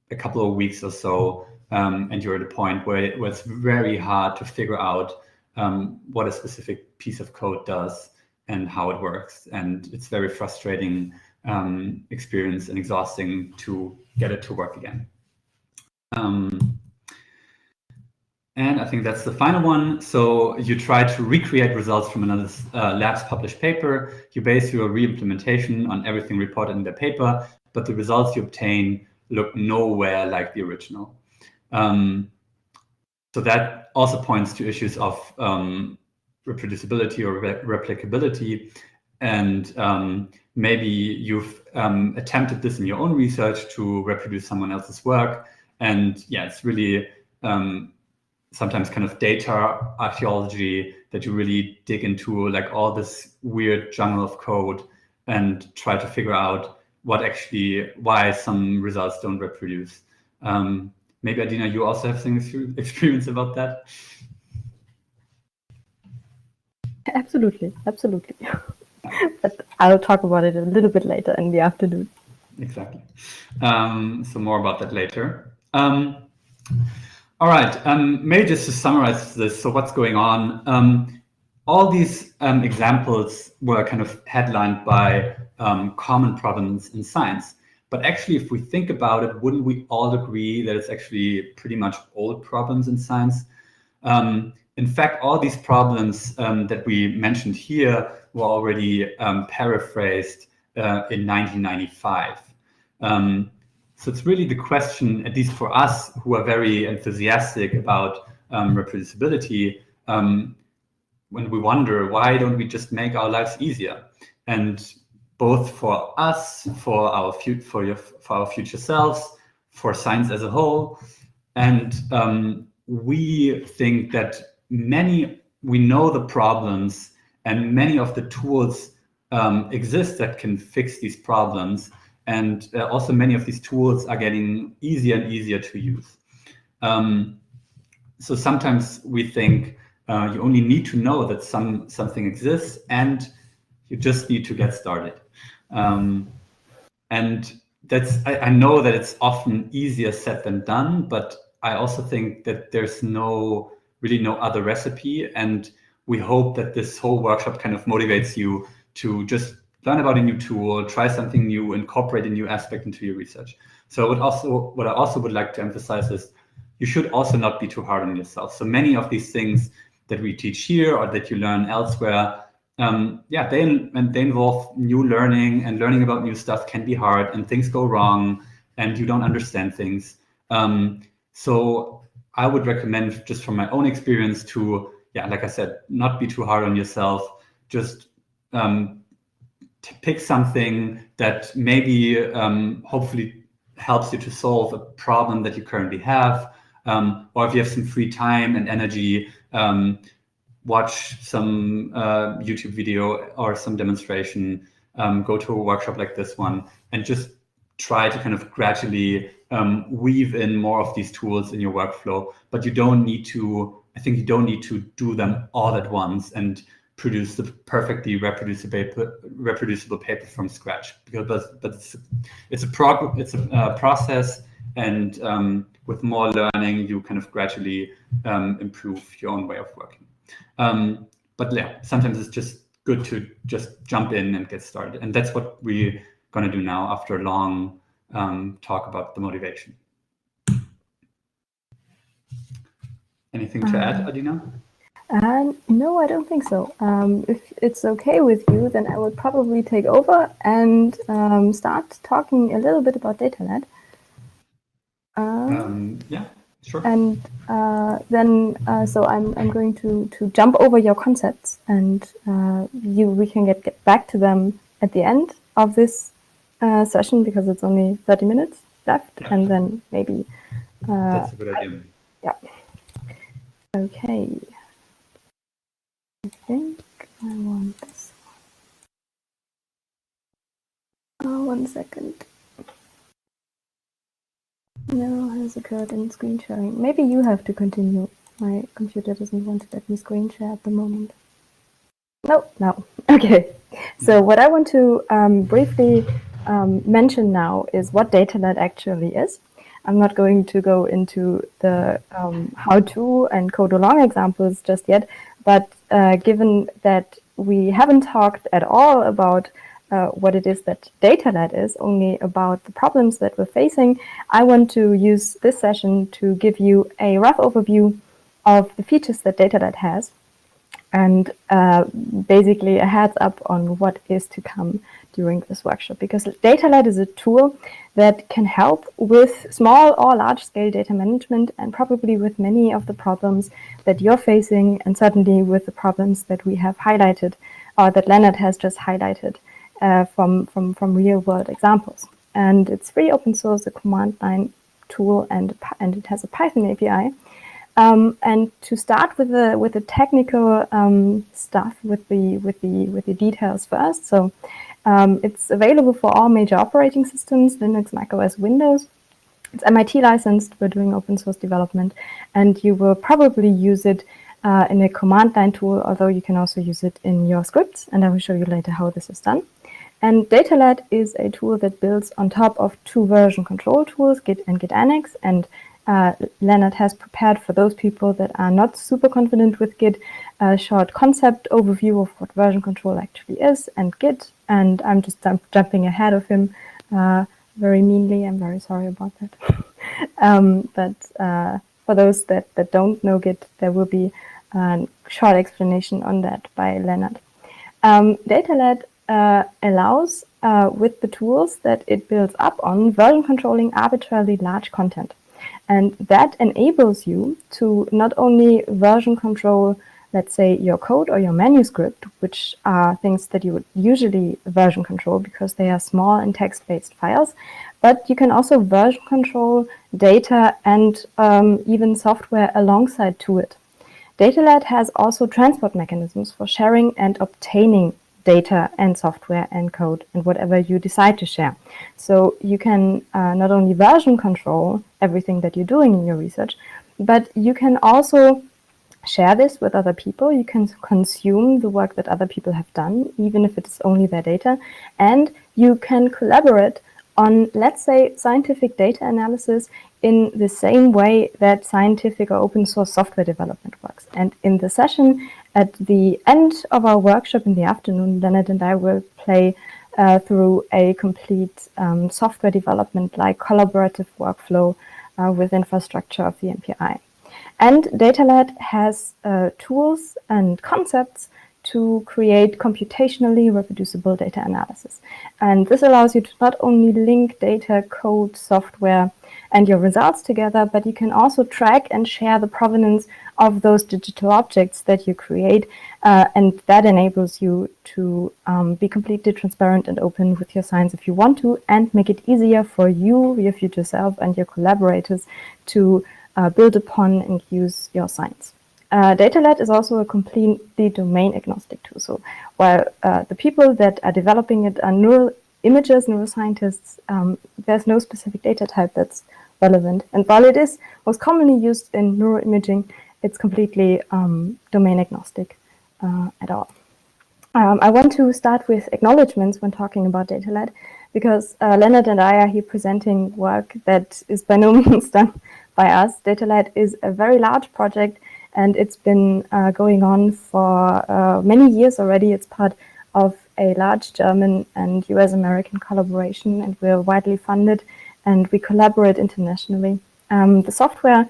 a couple of weeks or so, and you're at a point where it's very hard to figure out what a specific piece of code does and how it works. And it's very frustrating experience and exhausting to get it to work again. And I think that's the final one. So you try to recreate results from another lab's published paper. You base your re-implementation on everything reported in the paper, but the results you obtain look nowhere like the original. So that also points to issues of reproducibility or replicability. And maybe you've attempted this in your own research to reproduce someone else's work. And yeah, it's really sometimes kind of data archaeology that you really dig into like all this weird jungle of code and try to figure out why some results don't reproduce. Maybe Adina, you also have some experience about that? Absolutely. But I'll talk about it a little bit later in the afternoon. Exactly. So more about that later. All right, maybe just to summarize this, so what's going on? All these examples were kind of headlined by common problems in science. But actually, if we think about it, wouldn't we all agree that it's actually pretty much old problems in science? In fact, all these problems that we mentioned here were already paraphrased in 1995. So it's really the question, at least for us who are very enthusiastic about reproducibility, when we wonder, why don't we just make our lives easier? And both for us, for our future selves, for science as a whole. And we think that we know the problems and many of the tools exist that can fix these problems. And also many of these tools are getting easier and easier to use. So sometimes we think you only need to know that something exists and you just need to get started. And I know that it's often easier said than done, but I also think that there's really no other recipe. And we hope that this whole workshop kind of motivates you to just learn about a new tool, try something new, incorporate a new aspect into your research. So what I also would like to emphasize is you should also not be too hard on yourself. So many of these things that we teach here or that you learn elsewhere, they involve new learning, and learning about new stuff can be hard, and things go wrong and you don't understand things. So I would recommend, just from my own experience, to, like I said, not be too hard on yourself. Just pick something that maybe hopefully helps you to solve a problem that you currently have. Or if you have some free time and energy, watch some YouTube video or some demonstration, go to a workshop like this one, and just try to kind of gradually weave in more of these tools in your workflow. But you don't need to do them all at once and produce the perfectly reproducible paper from scratch, but it's a process, and with more learning, you kind of gradually improve your own way of working. But yeah, sometimes it's just good to just jump in and get started, and that's what we're going to do now after a long talk about the motivation. Anything to add, Adina? No, I don't think so. If it's okay with you, then I would probably take over and start talking a little bit about DataLad. Yeah, sure. And then, so I'm going to jump over your concepts, and we can get back to them at the end of this session, because it's only 30 minutes left, and then maybe. That's a good idea. Yeah. Okay. I think I want this one. Oh, 1 second. No, has occurred in screen sharing. Maybe you have to continue. My computer doesn't want to let me screen share at the moment. No. Okay. So what I want to briefly mention now is what DataLad actually is. I'm not going to go into the how-to and code-along examples just yet, but given that we haven't talked at all about what it is that DataLad is, only about the problems that we're facing, I want to use this session to give you a rough overview of the features that DataLad has, and basically a heads up on what is to come during this workshop, because DataLad is a tool that can help with small or large scale data management, and probably with many of the problems that you're facing, and certainly with the problems that we have highlighted, or that Lennart has just highlighted from real world examples. And it's free, open source, a command line tool, and it has a Python API. And to start with the technical stuff, with the details first. So it's available for all major operating systems: Linux, Mac OS, Windows. It's MIT licensed. We're doing open source development, and you will probably use it in a command line tool, although you can also use it in your scripts, and I will show you later how this is done. And DataLad is a tool that builds on top of two version control tools, Git and Git Annex, and Lennart has prepared for those people that are not super confident with Git a short concept overview of what version control actually is and Git, and I'm just jumping ahead of him very meanly. I'm very sorry about that. But for those that don't know Git, there will be a short explanation on that by Lennart. DataLad allows, with the tools that it builds up on, version controlling arbitrarily large content. And that enables you to not only version control, let's say, your code or your manuscript, which are things that you would usually version control because they are small and text-based files, but you can also version control data and even software alongside to it. DataLad has also transport mechanisms for sharing and obtaining data and software and code and whatever you decide to share. So you can not only version control everything that you're doing in your research, but you can also share this with other people. You can consume the work that other people have done, even if it's only their data, and you can collaborate on, let's say, scientific data analysis in the same way that scientific or open source software development works. And in the session at the end of our workshop in the afternoon, Lennart and I will play through a complete software development like collaborative workflow with infrastructure of the MPI. And DataLad has tools and concepts to create computationally reproducible data analysis. And this allows you to not only link data, code, software, and your results together, but you can also track and share the provenance of those digital objects that you create. And that enables you to be completely transparent and open with your science if you want to, and make it easier for you, your future self, and your collaborators to build upon and use your science. DataLad is also a completely domain agnostic tool. So while the people that are developing it are neural imagers, neuroscientists, there's no specific data type that's relevant. And while it is most commonly used in neuroimaging, it's completely domain agnostic at all. I want to start with acknowledgements when talking about DataLad, because Lennart and I are here presenting work that is by no means done by us. DataLad is a very large project, and it's been going on for many years already. It's part of a large German and US-American collaboration, and we're widely funded, and we collaborate internationally. The software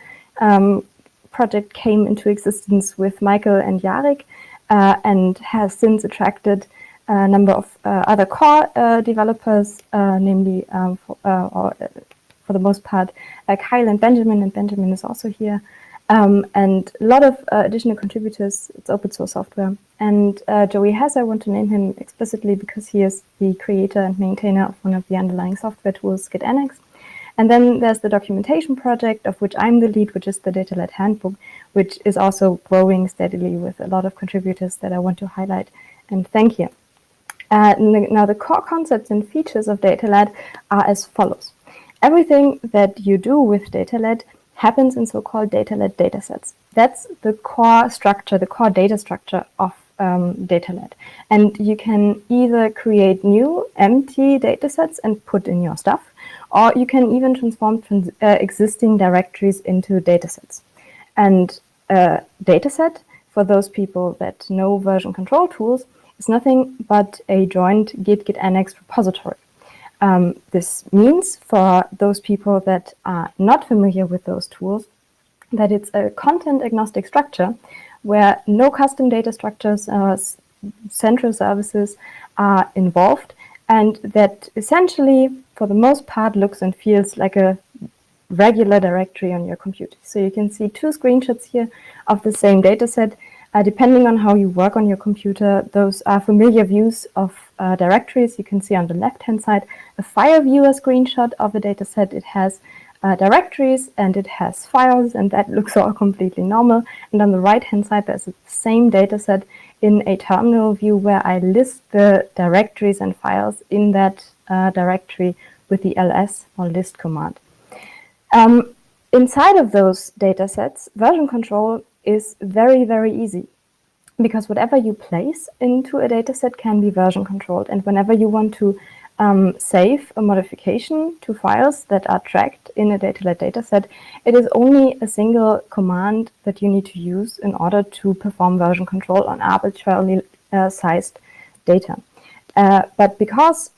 project came into existence with Michael and Jarek, and has since attracted a number of other core developers, namely, for the most part, Kyle and Benjamin is also here. And a lot of additional contributors. It's open source software. And Joey Hess, I want to name him explicitly because he is the creator and maintainer of one of the underlying software tools, Git Annex. And then there's the documentation project, of which I'm the lead, which is the DataLad handbook, which is also growing steadily with a lot of contributors that I want to highlight and thank you. Now, the core concepts and features of DataLad are as follows. Everything that you do with DataLad happens in so-called DataLad datasets. That's the core structure, the core data structure of DataLad. And you can either create new empty datasets and put in your stuff, or you can even transform existing directories into datasets. And a dataset, for those people that know version control tools, is nothing but a joint Git Annex repository. This means, for those people that are not familiar with those tools, that it's a content agnostic structure where no custom data structures or central services are involved, and that essentially, for the most part, looks and feels like a regular directory on your computer. So you can see two screenshots here of the same data set. Depending on how you work on your computer, those are familiar views of directories. You can see on the left-hand side a file viewer screenshot of a data set. It has directories and it has files, and that looks all completely normal. And on the right-hand side, there's the same data set in a terminal view where I list the directories and files in that directory with the ls or list command. Inside of those data sets, version control is very, very easy, because whatever you place into a data set can be version controlled. And whenever you want to save a modification to files that are tracked in a DataLad dataset, it is only a single command that you need to use in order to perform version control on arbitrarily sized data. But because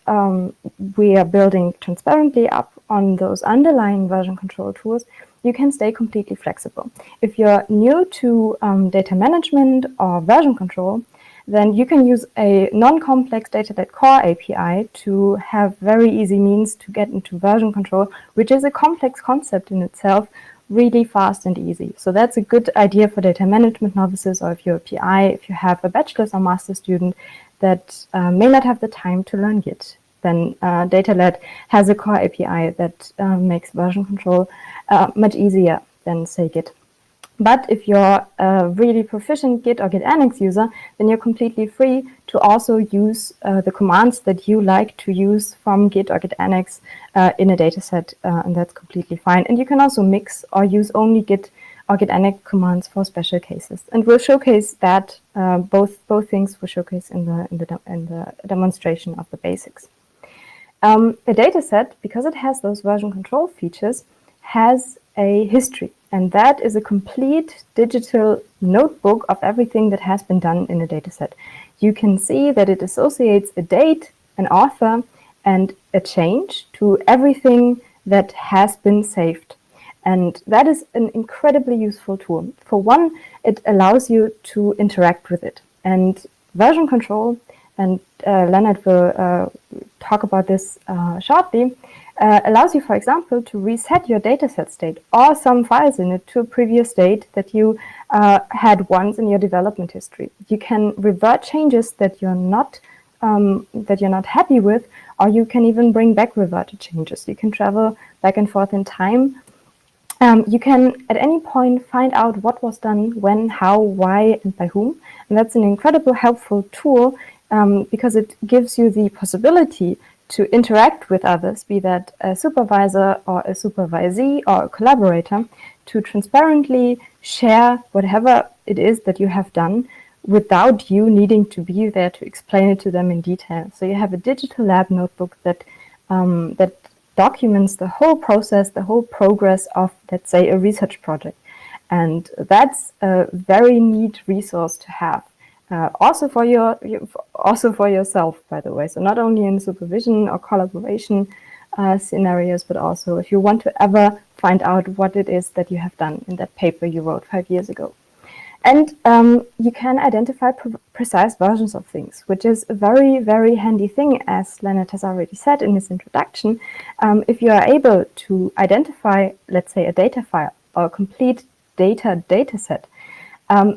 we are building transparently up on those underlying version control tools, you can stay completely flexible. If you're new to data management or version control, then you can use a non-complex DataLad core API to have very easy means to get into version control, which is a complex concept in itself, really fast and easy. So that's a good idea for data management novices, or if you're a PI, if you have a bachelor's or master's student that may not have the time to learn Git, then DataLad has a core API that makes version control much easier than, say, Git. But if you're a really proficient Git or Git Annex user, then you're completely free to also use the commands that you like to use from Git or Git Annex in a dataset, and that's completely fine. And you can also mix or use only Git or Git Annex commands for special cases. And we'll showcase that, both things we'll showcase in the demonstration of the basics. A dataset, because it has those version control features, has a history, and that is a complete digital notebook of everything that has been done in a dataset. You can see that it associates a date, an author, and a change to everything that has been saved. And that is an incredibly useful tool. For one, it allows you to interact with it. And version control, and Lennart will talk about this shortly, allows you, for example, to reset your dataset state or some files in it to a previous state that you had once in your development history. You can revert changes that you're not happy with, or you can even bring back reverted changes. You can travel back and forth in time. You can at any point find out what was done, when, how, why, and by whom. And that's an incredibly helpful tool because it gives you the possibility to interact with others, be that a supervisor or a supervisee or a collaborator, to transparently share whatever it is that you have done without you needing to be there to explain it to them in detail. So you have a digital lab notebook that that documents the whole process, the whole progress of, let's say, a research project. And that's a very neat resource to have. Also for yourself, by the way. So not only in supervision or collaboration scenarios, but also if you want to ever find out what it is that you have done in that paper you wrote 5 years ago. And you can identify precise versions of things, which is a very, very handy thing, as Lennart has already said in his introduction. If you are able to identify, let's say, a data file or a complete dataset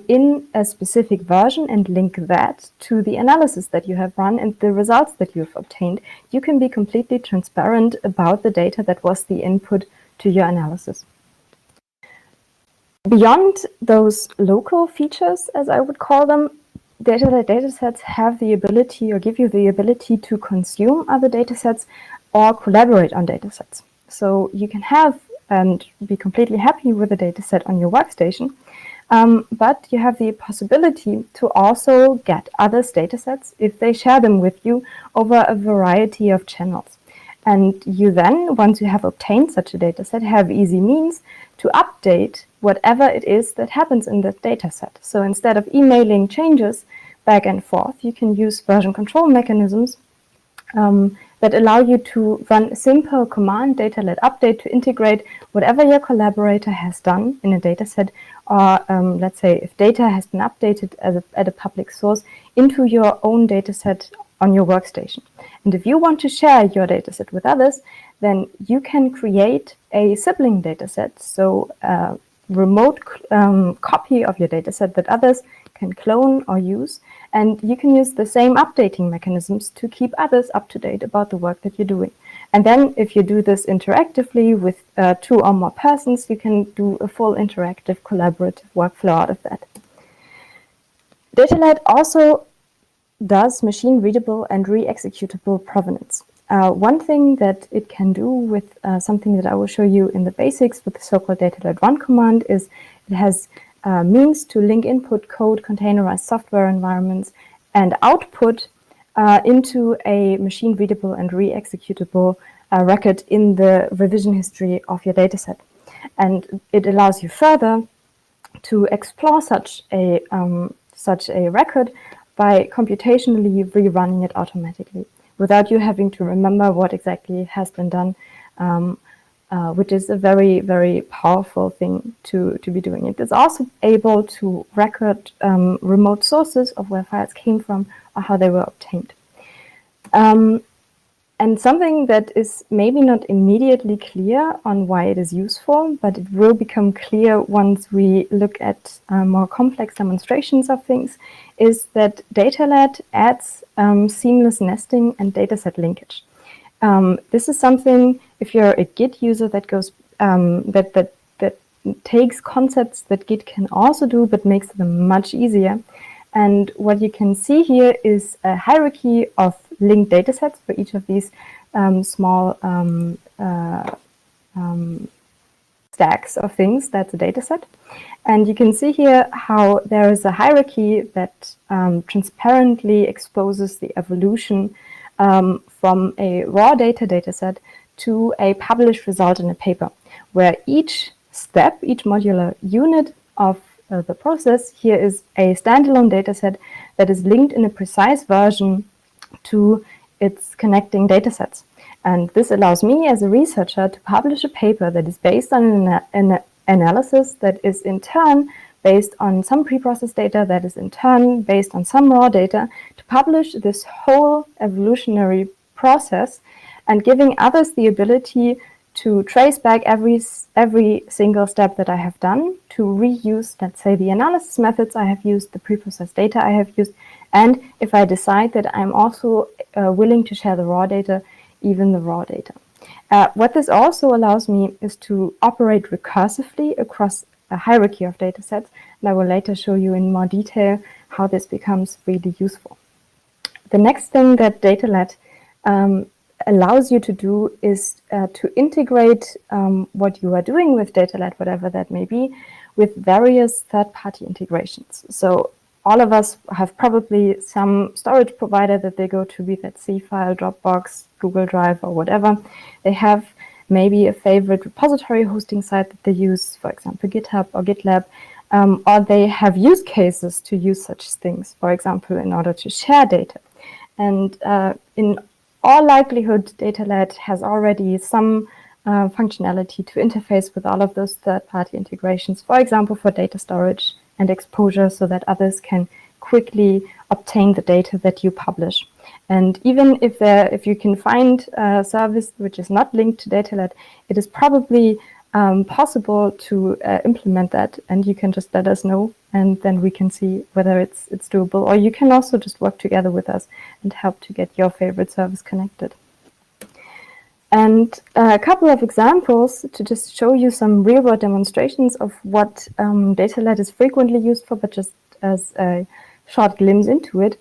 in a specific version and link that to the analysis that you have run and the results that you've obtained, you can be completely transparent about the data that was the input to your analysis. Beyond those local features, as I would call them, DataLad datasets have the ability, or give you the ability, to consume other datasets or collaborate on datasets. So you can have and be completely happy with a dataset on your workstation, but you have the possibility to also get others' datasets if they share them with you over a variety of channels. And you then, once you have obtained such a dataset, have easy means to update whatever it is that happens in that dataset. So instead of emailing changes back and forth, you can use version control mechanisms that allow you to run a simple command, DataLad update, to integrate whatever your collaborator has done in a dataset, or let's say if data has been updated at a public source into your own dataset on your workstation. And if you want to share your dataset with others, then you can create a sibling dataset, so a remote copy of your dataset that others can clone or use, and you can use the same updating mechanisms to keep others up to date about the work that you're doing. And then if you do this interactively with 2 or more persons, you can do a full interactive collaborative workflow out of that. DataLad also does machine readable and re-executable provenance. One thing that it can do with something that I will show you in the basics with the so-called DataLad run command is it has means to link input code, containerized software environments, and output into a machine readable and re-executable record in the revision history of your dataset. And it allows you further to explore such a record by computationally rerunning it automatically, without you having to remember what exactly has been done, which is a very, very powerful thing to be doing. It is also able to record remote sources of where files came from or how they were obtained. And something that is maybe not immediately clear on why it is useful, but it will become clear once we look at more complex demonstrations of things, is that DataLad adds seamless nesting and dataset linkage. This is something, if you're a Git user, that goes that takes concepts that Git can also do, but makes them much easier. And what you can see here is a hierarchy of linked datasets for each of these small stacks of things. That's a dataset. And you can see here how there is a hierarchy that transparently exposes the evolution from a raw dataset to a published result in a paper, where each step, each modular unit of the process here is a standalone dataset that is linked in a precise version to its connecting datasets. And this allows me as a researcher to publish a paper that is based on an analysis that is in turn based on some preprocessed data that is in turn based on some raw data, to publish this whole evolutionary process and giving others the ability to trace back every single step that I have done, to reuse, let's say, the analysis methods I have used, the preprocessed data I have used, and if I decide that I'm also willing to share the raw data, even the raw data. What this also allows me is to operate recursively across a hierarchy of datasets, and I will later show you in more detail how this becomes really useful. The next thing that DataLad allows you to do is to integrate what you are doing with DataLad, whatever that may be, with various third-party integrations. So all of us have probably some storage provider that they go to, be that C file, Dropbox, Google Drive, or whatever. They have maybe a favorite repository hosting site that they use, for example, GitHub or GitLab, or they have use cases to use such things, for example, in order to share data. And in all likelihood, DataLad has already some functionality to interface with all of those third-party integrations, for example, for data storage and exposure, so that others can quickly obtain the data that you publish. And even if you can find a service which is not linked to DataLad, it is probably possible to implement that, and you can just let us know, and then we can see whether it's doable. Or you can also just work together with us and help to get your favorite service connected. And a couple of examples to just show you some real-world demonstrations of what DataLad is frequently used for, but just as a short glimpse into it.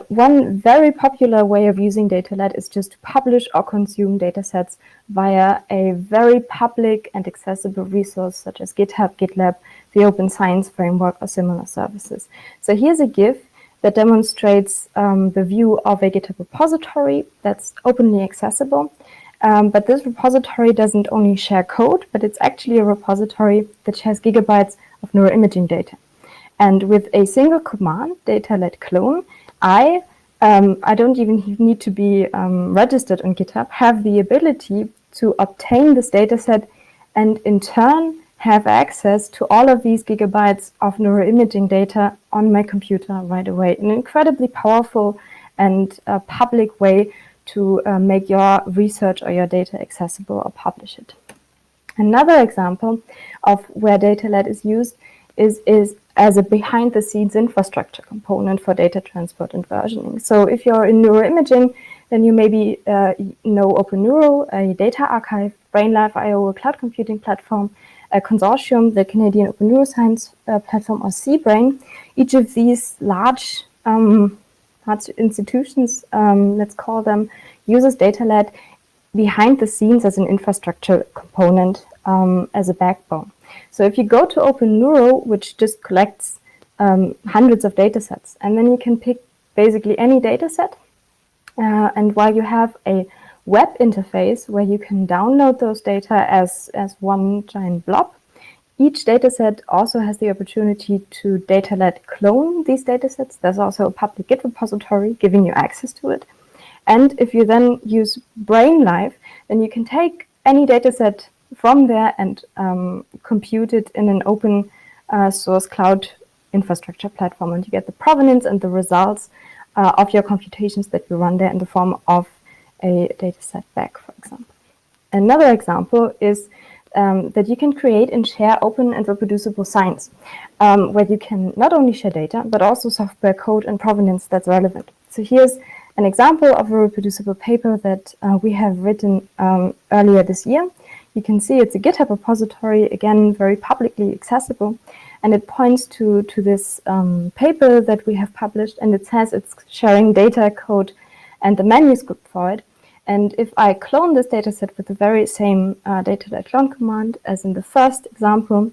One very popular way of using DataLad is just to publish or consume datasets via a very public and accessible resource such as GitHub, GitLab, the Open Science Framework, or similar services. So here's a GIF that demonstrates the view of a GitHub repository that's openly accessible. But this repository doesn't only share code, but it's actually a repository that shares gigabytes of neuroimaging data. And with a single command, DataLad clone, I I don't even need to be registered on GitHub, have the ability to obtain this data set and in turn have access to all of these gigabytes of neuroimaging data on my computer right away. An incredibly powerful and public way to make your research or your data accessible or publish it. Another example of where DataLad is used is as a behind-the-scenes infrastructure component for data transport and versioning. So if you're in neuroimaging, then you maybe know OpenNeuro, a data archive, BrainLive.io, a cloud computing platform, a consortium, the Canadian Open Neuroscience platform, or CBrain. Each of these large institutions, let's call them, uses DataLad behind the scenes as an infrastructure component, as a backbone. So if you go to OpenNeuro, which just collects hundreds of data sets, and then you can pick basically any data set, and while you have a web interface where you can download those data as one giant blob, each dataset also has the opportunity to DataLad clone these datasets. There's also a public Git repository giving you access to it. And if you then use BrainLive, then you can take any dataset from there and compute it in an open source cloud infrastructure platform. And you get the provenance and the results of your computations that you run there in the form of a dataset back, for example. Another example is that you can create and share open and reproducible science, where you can not only share data, but also software code and provenance that's relevant. So here's an example of a reproducible paper that we have written earlier this year. You can see it's a GitHub repository, again, very publicly accessible, and it points to this paper that we have published, and it says it's sharing data, code, and the manuscript for it. And if I clone this dataset with the very same DataLad clone command as in the first example,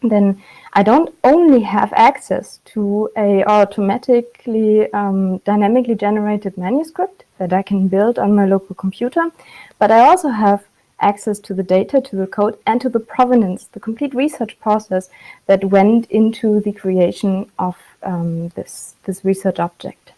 then I don't only have access to a automatically dynamically generated manuscript that I can build on my local computer, but I also have access to the data, to the code, and to the provenance, the complete research process that went into the creation of this research object.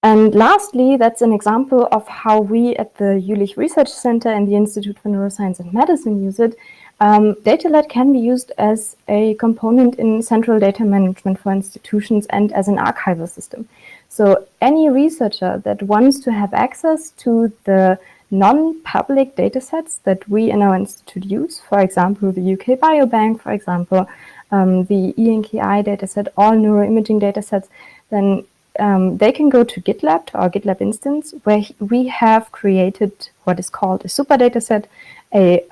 And lastly, that's an example of how we at the Jülich Research Center and the Institute for Neuroscience and Medicine use it. DataLad can be used as a component in central data management for institutions and as an archival system. So any researcher that wants to have access to the non-public datasets that we in our institute use, for example, the UK Biobank, for example, the eNKI dataset, all neuroimaging datasets, then they can go to GitLab, to our GitLab instance, where we have created what is called a super dataset, a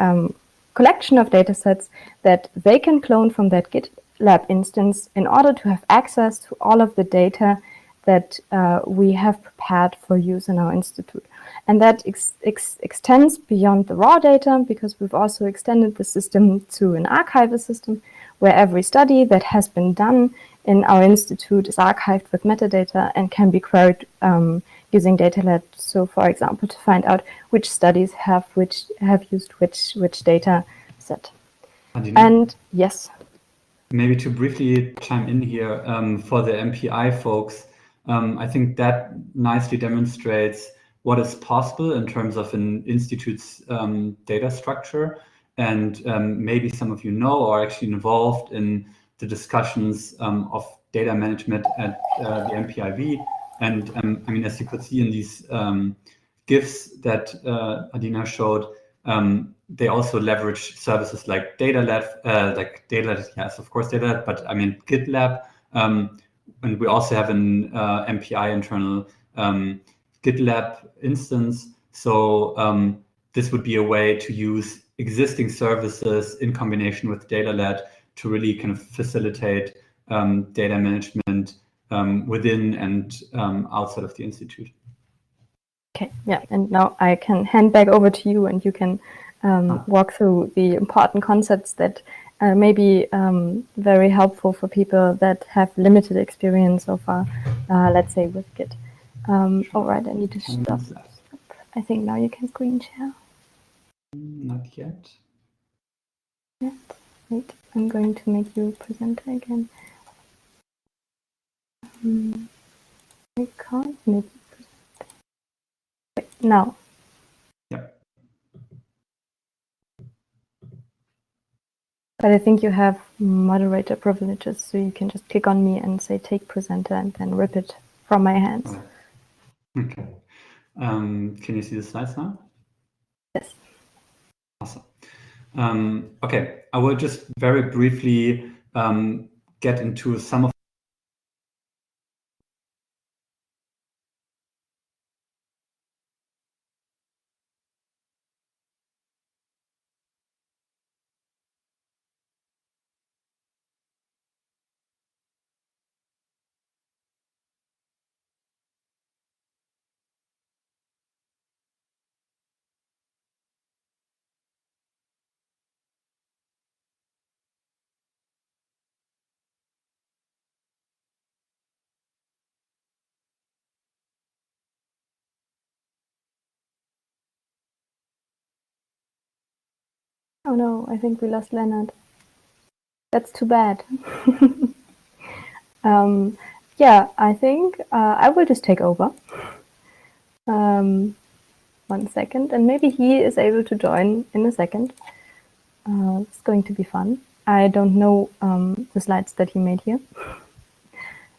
collection of datasets that they can clone from that GitLab instance in order to have access to all of the data that we have prepared for use in our institute. And that extends beyond the raw data, because we've also extended the system to an archival system where every study that has been done in our institute is archived with metadata and can be queried using DataLad. So, for example, to find out which studies have used which data set. Adina, and yes. Maybe to briefly chime in here, for the MPI folks, I think that nicely demonstrates what is possible in terms of an institute's data structure. And maybe some of you know or are actually involved in the discussions of data management at the MPIV. And I mean, as you could see in these GIFs that Adina showed, they also leverage services like DataLad, yes, of course, DataLad, but I mean, GitLab. And we also have an MPI internal GitLab instance. So this would be a way to use existing services in combination with DataLad to really kind of facilitate data management within and outside of the institute. Okay, yeah, and now I can hand back over to you, and you can walk through the important concepts that may be very helpful for people that have limited experience so far, let's say, with Git. All right, I need to stop. I think now you can screen share. Not yet. Yet. Wait, I'm going to make you presenter again. I can't make it. Now. Yeah. But I think you have moderator privileges, so you can just click on me and say take presenter and then rip it from my hands. Okay. Can you see the slides now? Yes. Awesome. Okay, I will just very briefly get into some of Oh no, I think we lost Lennart. That's too bad. Yeah, I think I will just take over. 1 second, and maybe he is able to join in a second. It's going to be fun. I don't know the slides that he made here,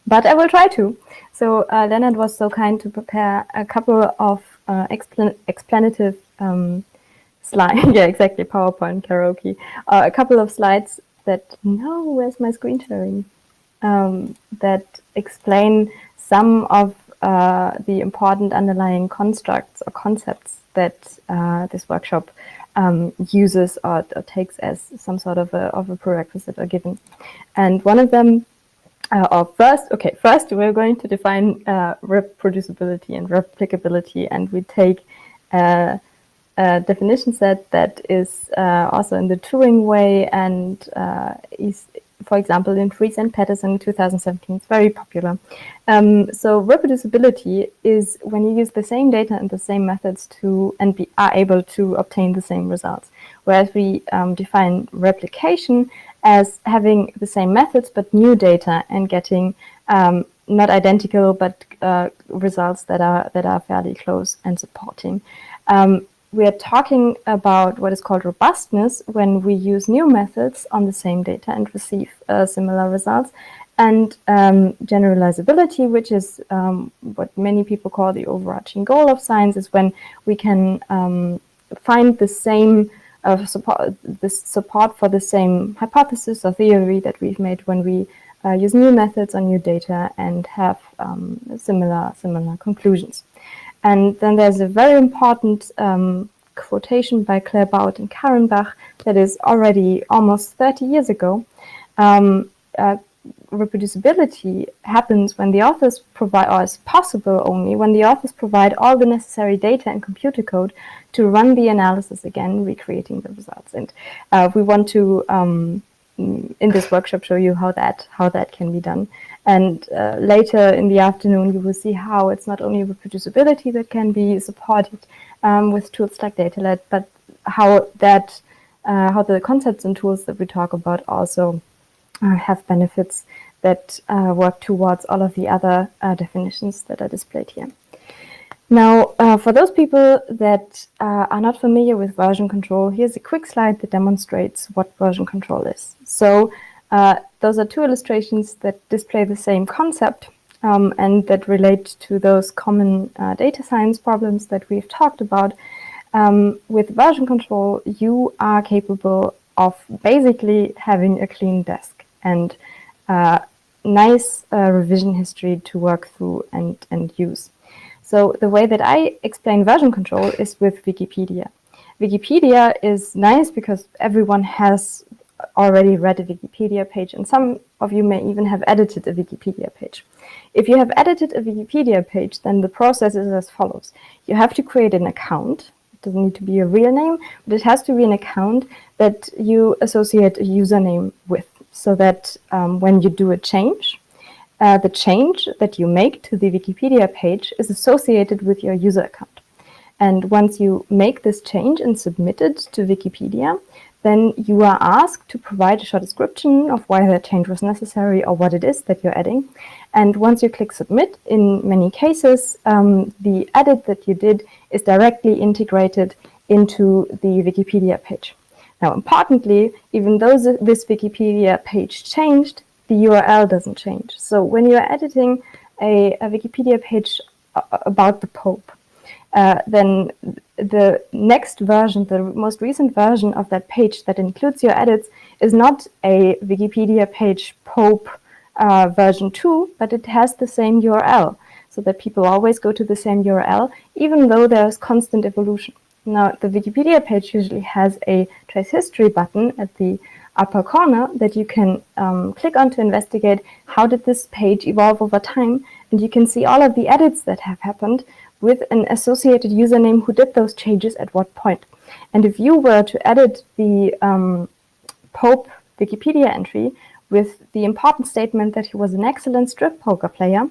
but I will try to. So Lennart was so kind to prepare a couple of explanative slides. Yeah, exactly, PowerPoint karaoke. A couple of slides that, no, where's my screen sharing? That explain some of the important underlying constructs or concepts that this workshop uses or takes as some sort of a prerequisite or given. And one of them, first we're going to define reproducibility and replicability, and we take a definition set that is also in the Turing way and is, for example, in Fries and Patterson 2017. It's very popular. So reproducibility is when you use the same data and the same methods and are able to obtain the same results. Whereas we define replication as having the same methods but new data and getting not identical but results that are fairly close and supporting. We are talking about what is called robustness when we use new methods on the same data and receive similar results, and generalizability, which is what many people call the overarching goal of science, is when we can find the same support for the same hypothesis or theory that we've made when we use new methods on new data and have similar conclusions. And then there's a very important quotation by Claire Baut and Karen Bach that is already almost 30 years ago. Reproducibility happens when the authors provide, or is possible only when the authors provide all the necessary data and computer code to run the analysis again, recreating the results. And we want to, in this workshop, show you how that can be done. And later in the afternoon, you will see how it's not only reproducibility that can be supported with tools like DataLad, but how the concepts and tools that we talk about also have benefits that work towards all of the other definitions that are displayed here. Now, for those people that are not familiar with version control, here's a quick slide that demonstrates what version control is. So those are two illustrations that display the same concept and that relate to those common data science problems that we've talked about. With version control, you are capable of basically having a clean desk and nice revision history to work through and use. So the way that I explain version control is with Wikipedia. Wikipedia is nice because everyone has already read a Wikipedia page, and some of you may even have edited a Wikipedia page. If you have edited a Wikipedia page, then the process is as follows. You have to create an account. It doesn't need to be a real name, but it has to be an account that you associate a username with, so that when you do a change, the change that you make to the Wikipedia page is associated with your user account. And once you make this change and submit it to Wikipedia, then you are asked to provide a short description of why that change was necessary or what it is that you're adding. And once you click submit, in many cases, the edit that you did is directly integrated into the Wikipedia page. Now, importantly, even though this Wikipedia page changed, the URL doesn't change. So when you're editing a Wikipedia page about the Pope, then the next version, the most recent version of that page that includes your edits is not a Wikipedia page Pope version 2, but it has the same URL, so that people always go to the same URL, even though there's constant evolution. Now, the Wikipedia page usually has a trace history button at the upper corner that you can click on to investigate how did this page evolve over time, and you can see all of the edits that have happened with an associated username who did those changes at what point. And if you were to edit the Pope Wikipedia entry with the important statement that he was an excellent strip poker player,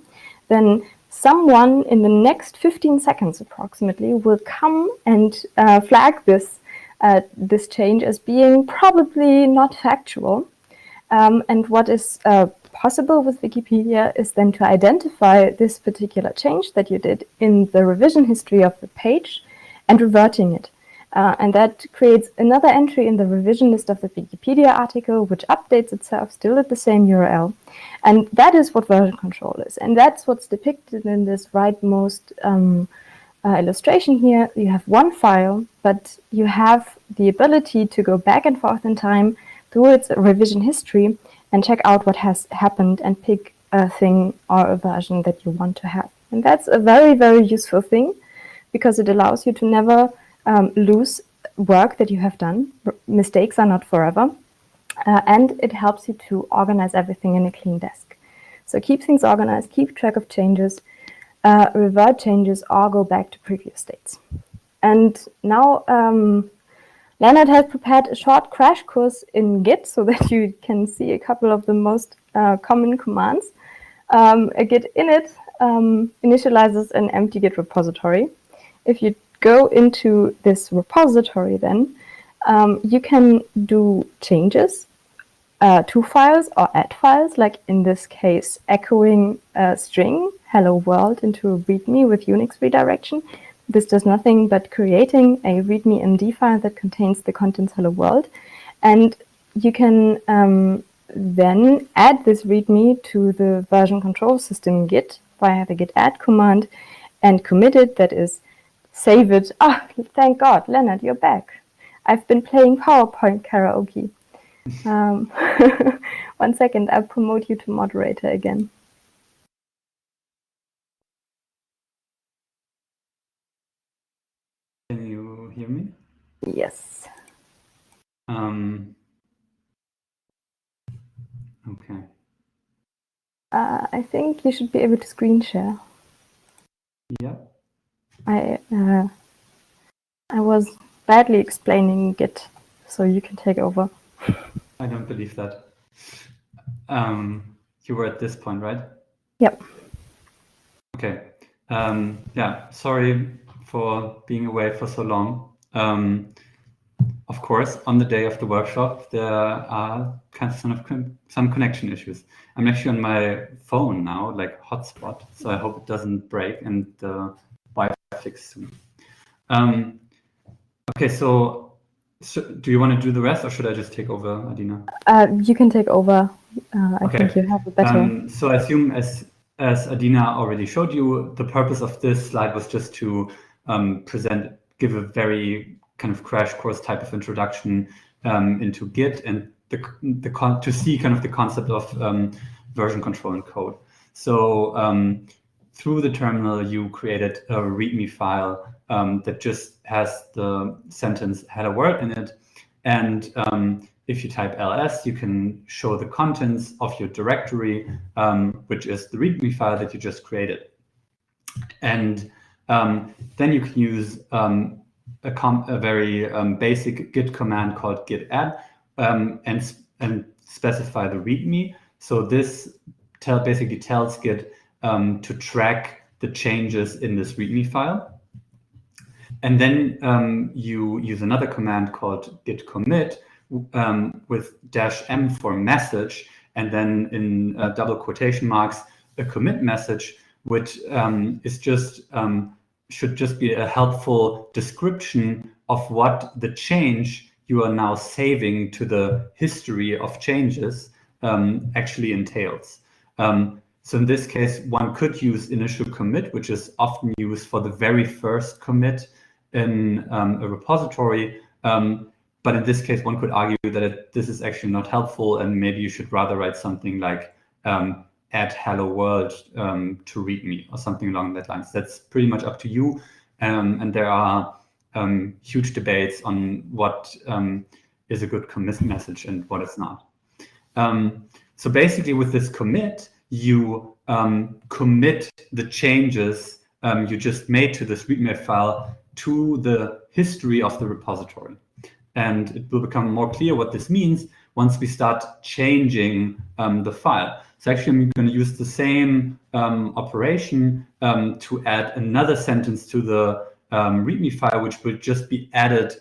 then someone in the next 15 seconds approximately will come and flag this change as being probably not factual. And what is possible with Wikipedia is then to identify this particular change that you did in the revision history of the page and reverting it. And that creates another entry in the revision list of the Wikipedia article, which updates itself still at the same URL. And that is what version control is. And that's what's depicted in this rightmost illustration here. You have one file, but you have the ability to go back and forth in time through its revision history and check out what has happened and pick a thing or a version that you want to have. And that's a very, very useful thing because it allows you to never lose work that you have done. Mistakes are not forever. And it helps you to organize everything in a clean desk. So keep things organized, keep track of changes, revert changes, or go back to previous states. And now Lennart has prepared a short crash course in Git so that you can see a couple of the most common commands. A Git init initializes an empty Git repository. If you go into this repository then, you can do changes to files or add files, like in this case, echoing a string, hello world, into a README with Unix redirection. This does nothing but creating a README MD file that contains the contents hello world. And you can then add this README to the version control system Git via the git add command and commit it, that is, save it. Ah, thank God, Lennart, you're back. I've been playing PowerPoint karaoke. 1 second, I'll promote you to moderator again. Can you hear me? Yes. Okay. I think you should be able to screen share. Yeah. I was badly explaining Git, so you can take over. I don't believe that. You were at this point, right? Yep. Okay. Yeah, sorry for being away for so long. Of course, on the day of the workshop, there are kind of some connection issues. I'm actually on my phone now, like hotspot, so I hope it doesn't break and the Wi-Fi fix soon. Okay, so do you want to do the rest, or should I just take over, Adina? You can take over. I Okay. think you have a better. So I assume, as Adina already showed you, the purpose of this slide was just to give a very kind of crash course type of introduction into Git and to see kind of the concept of version control in code. So through the terminal, you created a README file that just has the sentence hello world in it. And if you type ls, you can show the contents of your directory, which is the README file that you just created. And then you can use a very basic Git command called git add and specify the README. So this basically tells Git to track the changes in this README file. And then you use another command called git commit, with -m for message, and then in double quotation marks, a commit message, which is just should just be a helpful description of what the change you are now saving to the history of changes actually entails. So in this case, one could use initial commit, which is often used for the very first commit in a repository. But in this case, one could argue that this is actually not helpful, and maybe you should rather write something like add hello world to readme or something along that lines. That's pretty much up to you. And there are huge debates on what is a good commit message and what is not. So basically with this commit, you commit the changes you just made to this readme file to the history of the repository. And it will become more clear what this means once we start changing the file. So actually, I'm going to use the same operation to add another sentence to the readme file, which will just be added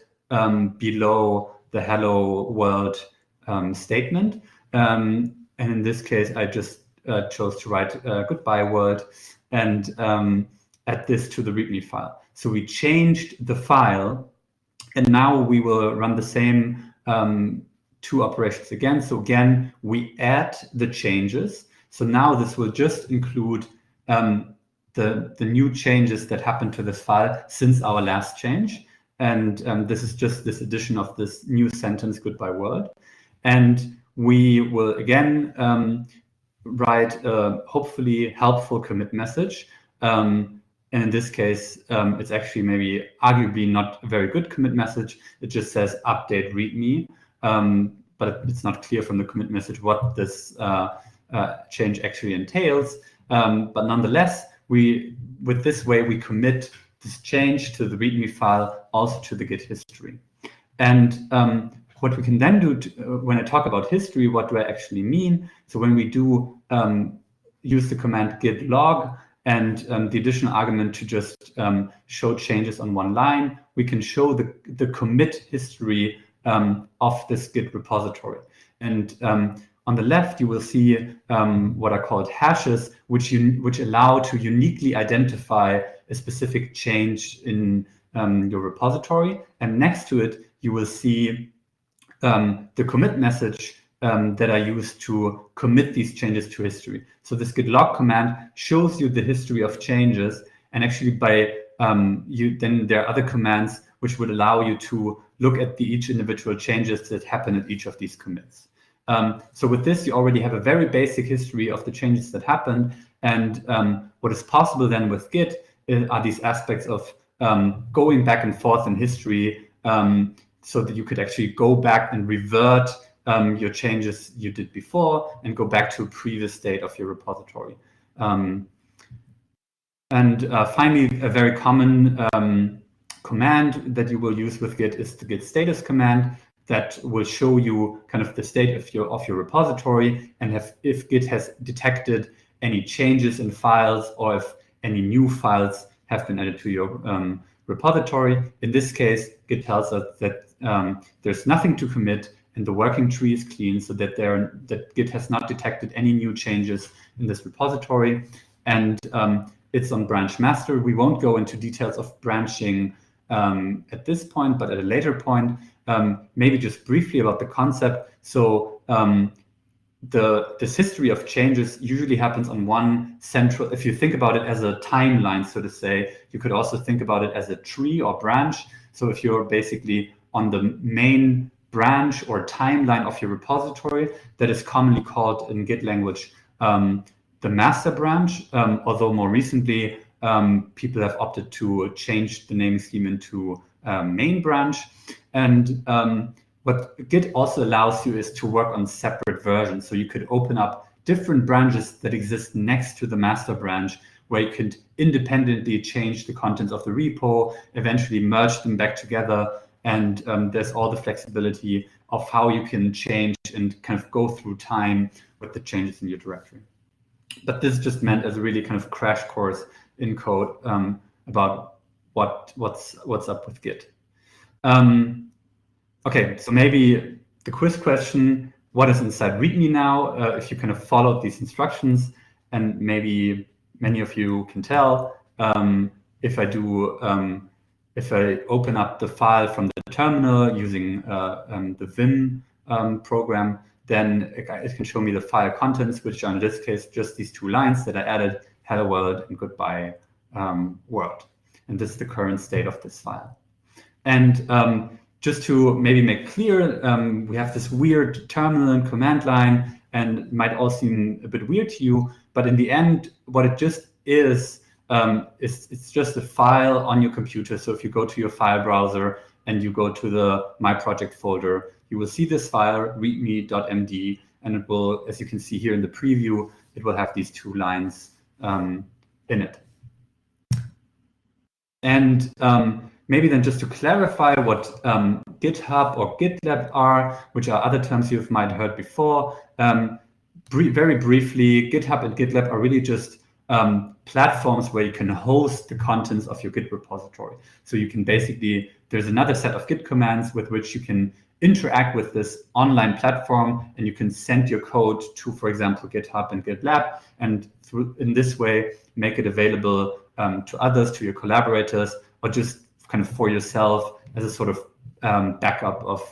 below the hello world statement. And in this case, I just chose to write goodbye world and add this to the readme file. So we changed the file, and now we will run the same two operations again. So again, we add the changes. So now this will just include the new changes that happened to this file since our last change. And this is just this addition of this new sentence, goodbye world. And we will again write a hopefully helpful commit message. And in this case, it's actually maybe arguably not a very good commit message. It just says update readme, but it's not clear from the commit message what this change actually entails. But nonetheless, with this way, we commit this change to the readme file, also to the Git history. And what we can then do when I talk about history, what do I actually mean? So when we do use the command git log, and the additional argument to just show changes on one line, we can show the commit history of this Git repository. And on the left, you will see what are called hashes, which allow to uniquely identify a specific change in your repository. And next to it, you will see the commit message that are used to commit these changes to history. So this git log command shows you the history of changes, and actually by then there are other commands which would allow you to look at each individual changes that happen at each of these commits. So with this, you already have a very basic history of the changes that happened, and what is possible then with Git are these aspects of going back and forth in history, so that you could actually go back and revert your changes you did before and go back to a previous state of your repository. Finally, a very common command that you will use with Git is the git status command that will show you kind of the state of your repository, and if Git has detected any changes in files or if any new files have been added to your repository. In this case, Git tells us that there's nothing to commit, and the working tree is clean, so that Git has not detected any new changes in this repository. And it's on branch master. We won't go into details of branching at this point, but at a later point, maybe just briefly about the concept. So this history of changes usually happens on one central, if you think about it as a timeline, so to say, you could also think about it as a tree or branch. So if you're basically on the main branch or timeline of your repository, that is commonly called in Git language the master branch, although more recently people have opted to change the naming scheme into main branch. And what Git also allows you is to work on separate versions. So you could open up different branches that exist next to the master branch, where you could independently change the contents of the repo, eventually merge them back together. And there's all the flexibility of how you can change and kind of go through time with the changes in your directory. But this is just meant as a really kind of crash course in code about what's up with Git. Okay, so maybe the quiz question, what is inside README now? If you kind of followed these instructions, and maybe many of you can tell, if I open up the file from the terminal using the Vim program, then it can show me the file contents, which are in this case just these two lines that I added, hello world and goodbye world. And this is the current state of this file. And just to maybe make clear, we have this weird terminal and command line, and it might all seem a bit weird to you, but in the end, what it just is it's just a file on your computer. So if you go to your file browser and you go to the My Project folder, you will see this file, readme.md, and it will, as you can see here in the preview, it will have these two lines in it. And maybe then just to clarify what GitHub or GitLab are, which are other terms you might have heard before, very briefly, GitHub and GitLab are really just platforms where you can host the contents of your Git repository. So you can basically, there's another set of Git commands with which you can interact with this online platform, and you can send your code to, for example, GitHub and GitLab, and in this way make it available to others, to your collaborators, or just kind of for yourself as a sort of backup of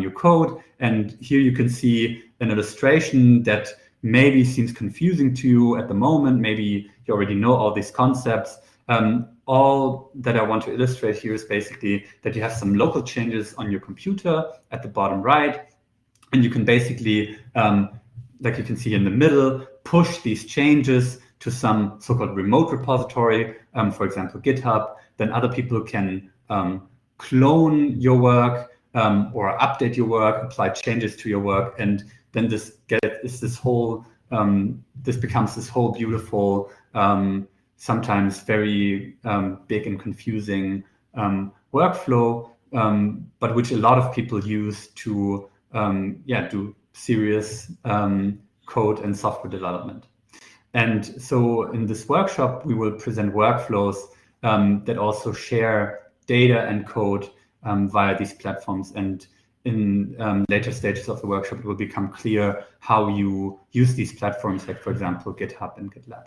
your code. And here you can see an illustration that maybe seems confusing to you at the moment. Maybe you already know all these concepts. All that I want to illustrate here is basically that you have some local changes on your computer at the bottom right, and you can basically, like you can see in the middle, push these changes to some so-called remote repository, for example, GitHub. Then other people can clone your work or update your work, apply changes to your work, and then this becomes this whole beautiful, sometimes very big and confusing workflow, but which a lot of people use to do serious code and software development. And so in this workshop, we will present workflows that also share data and code via these platforms. And in later stages of the workshop, it will become clear how you use these platforms, like, for example, GitHub and GitLab.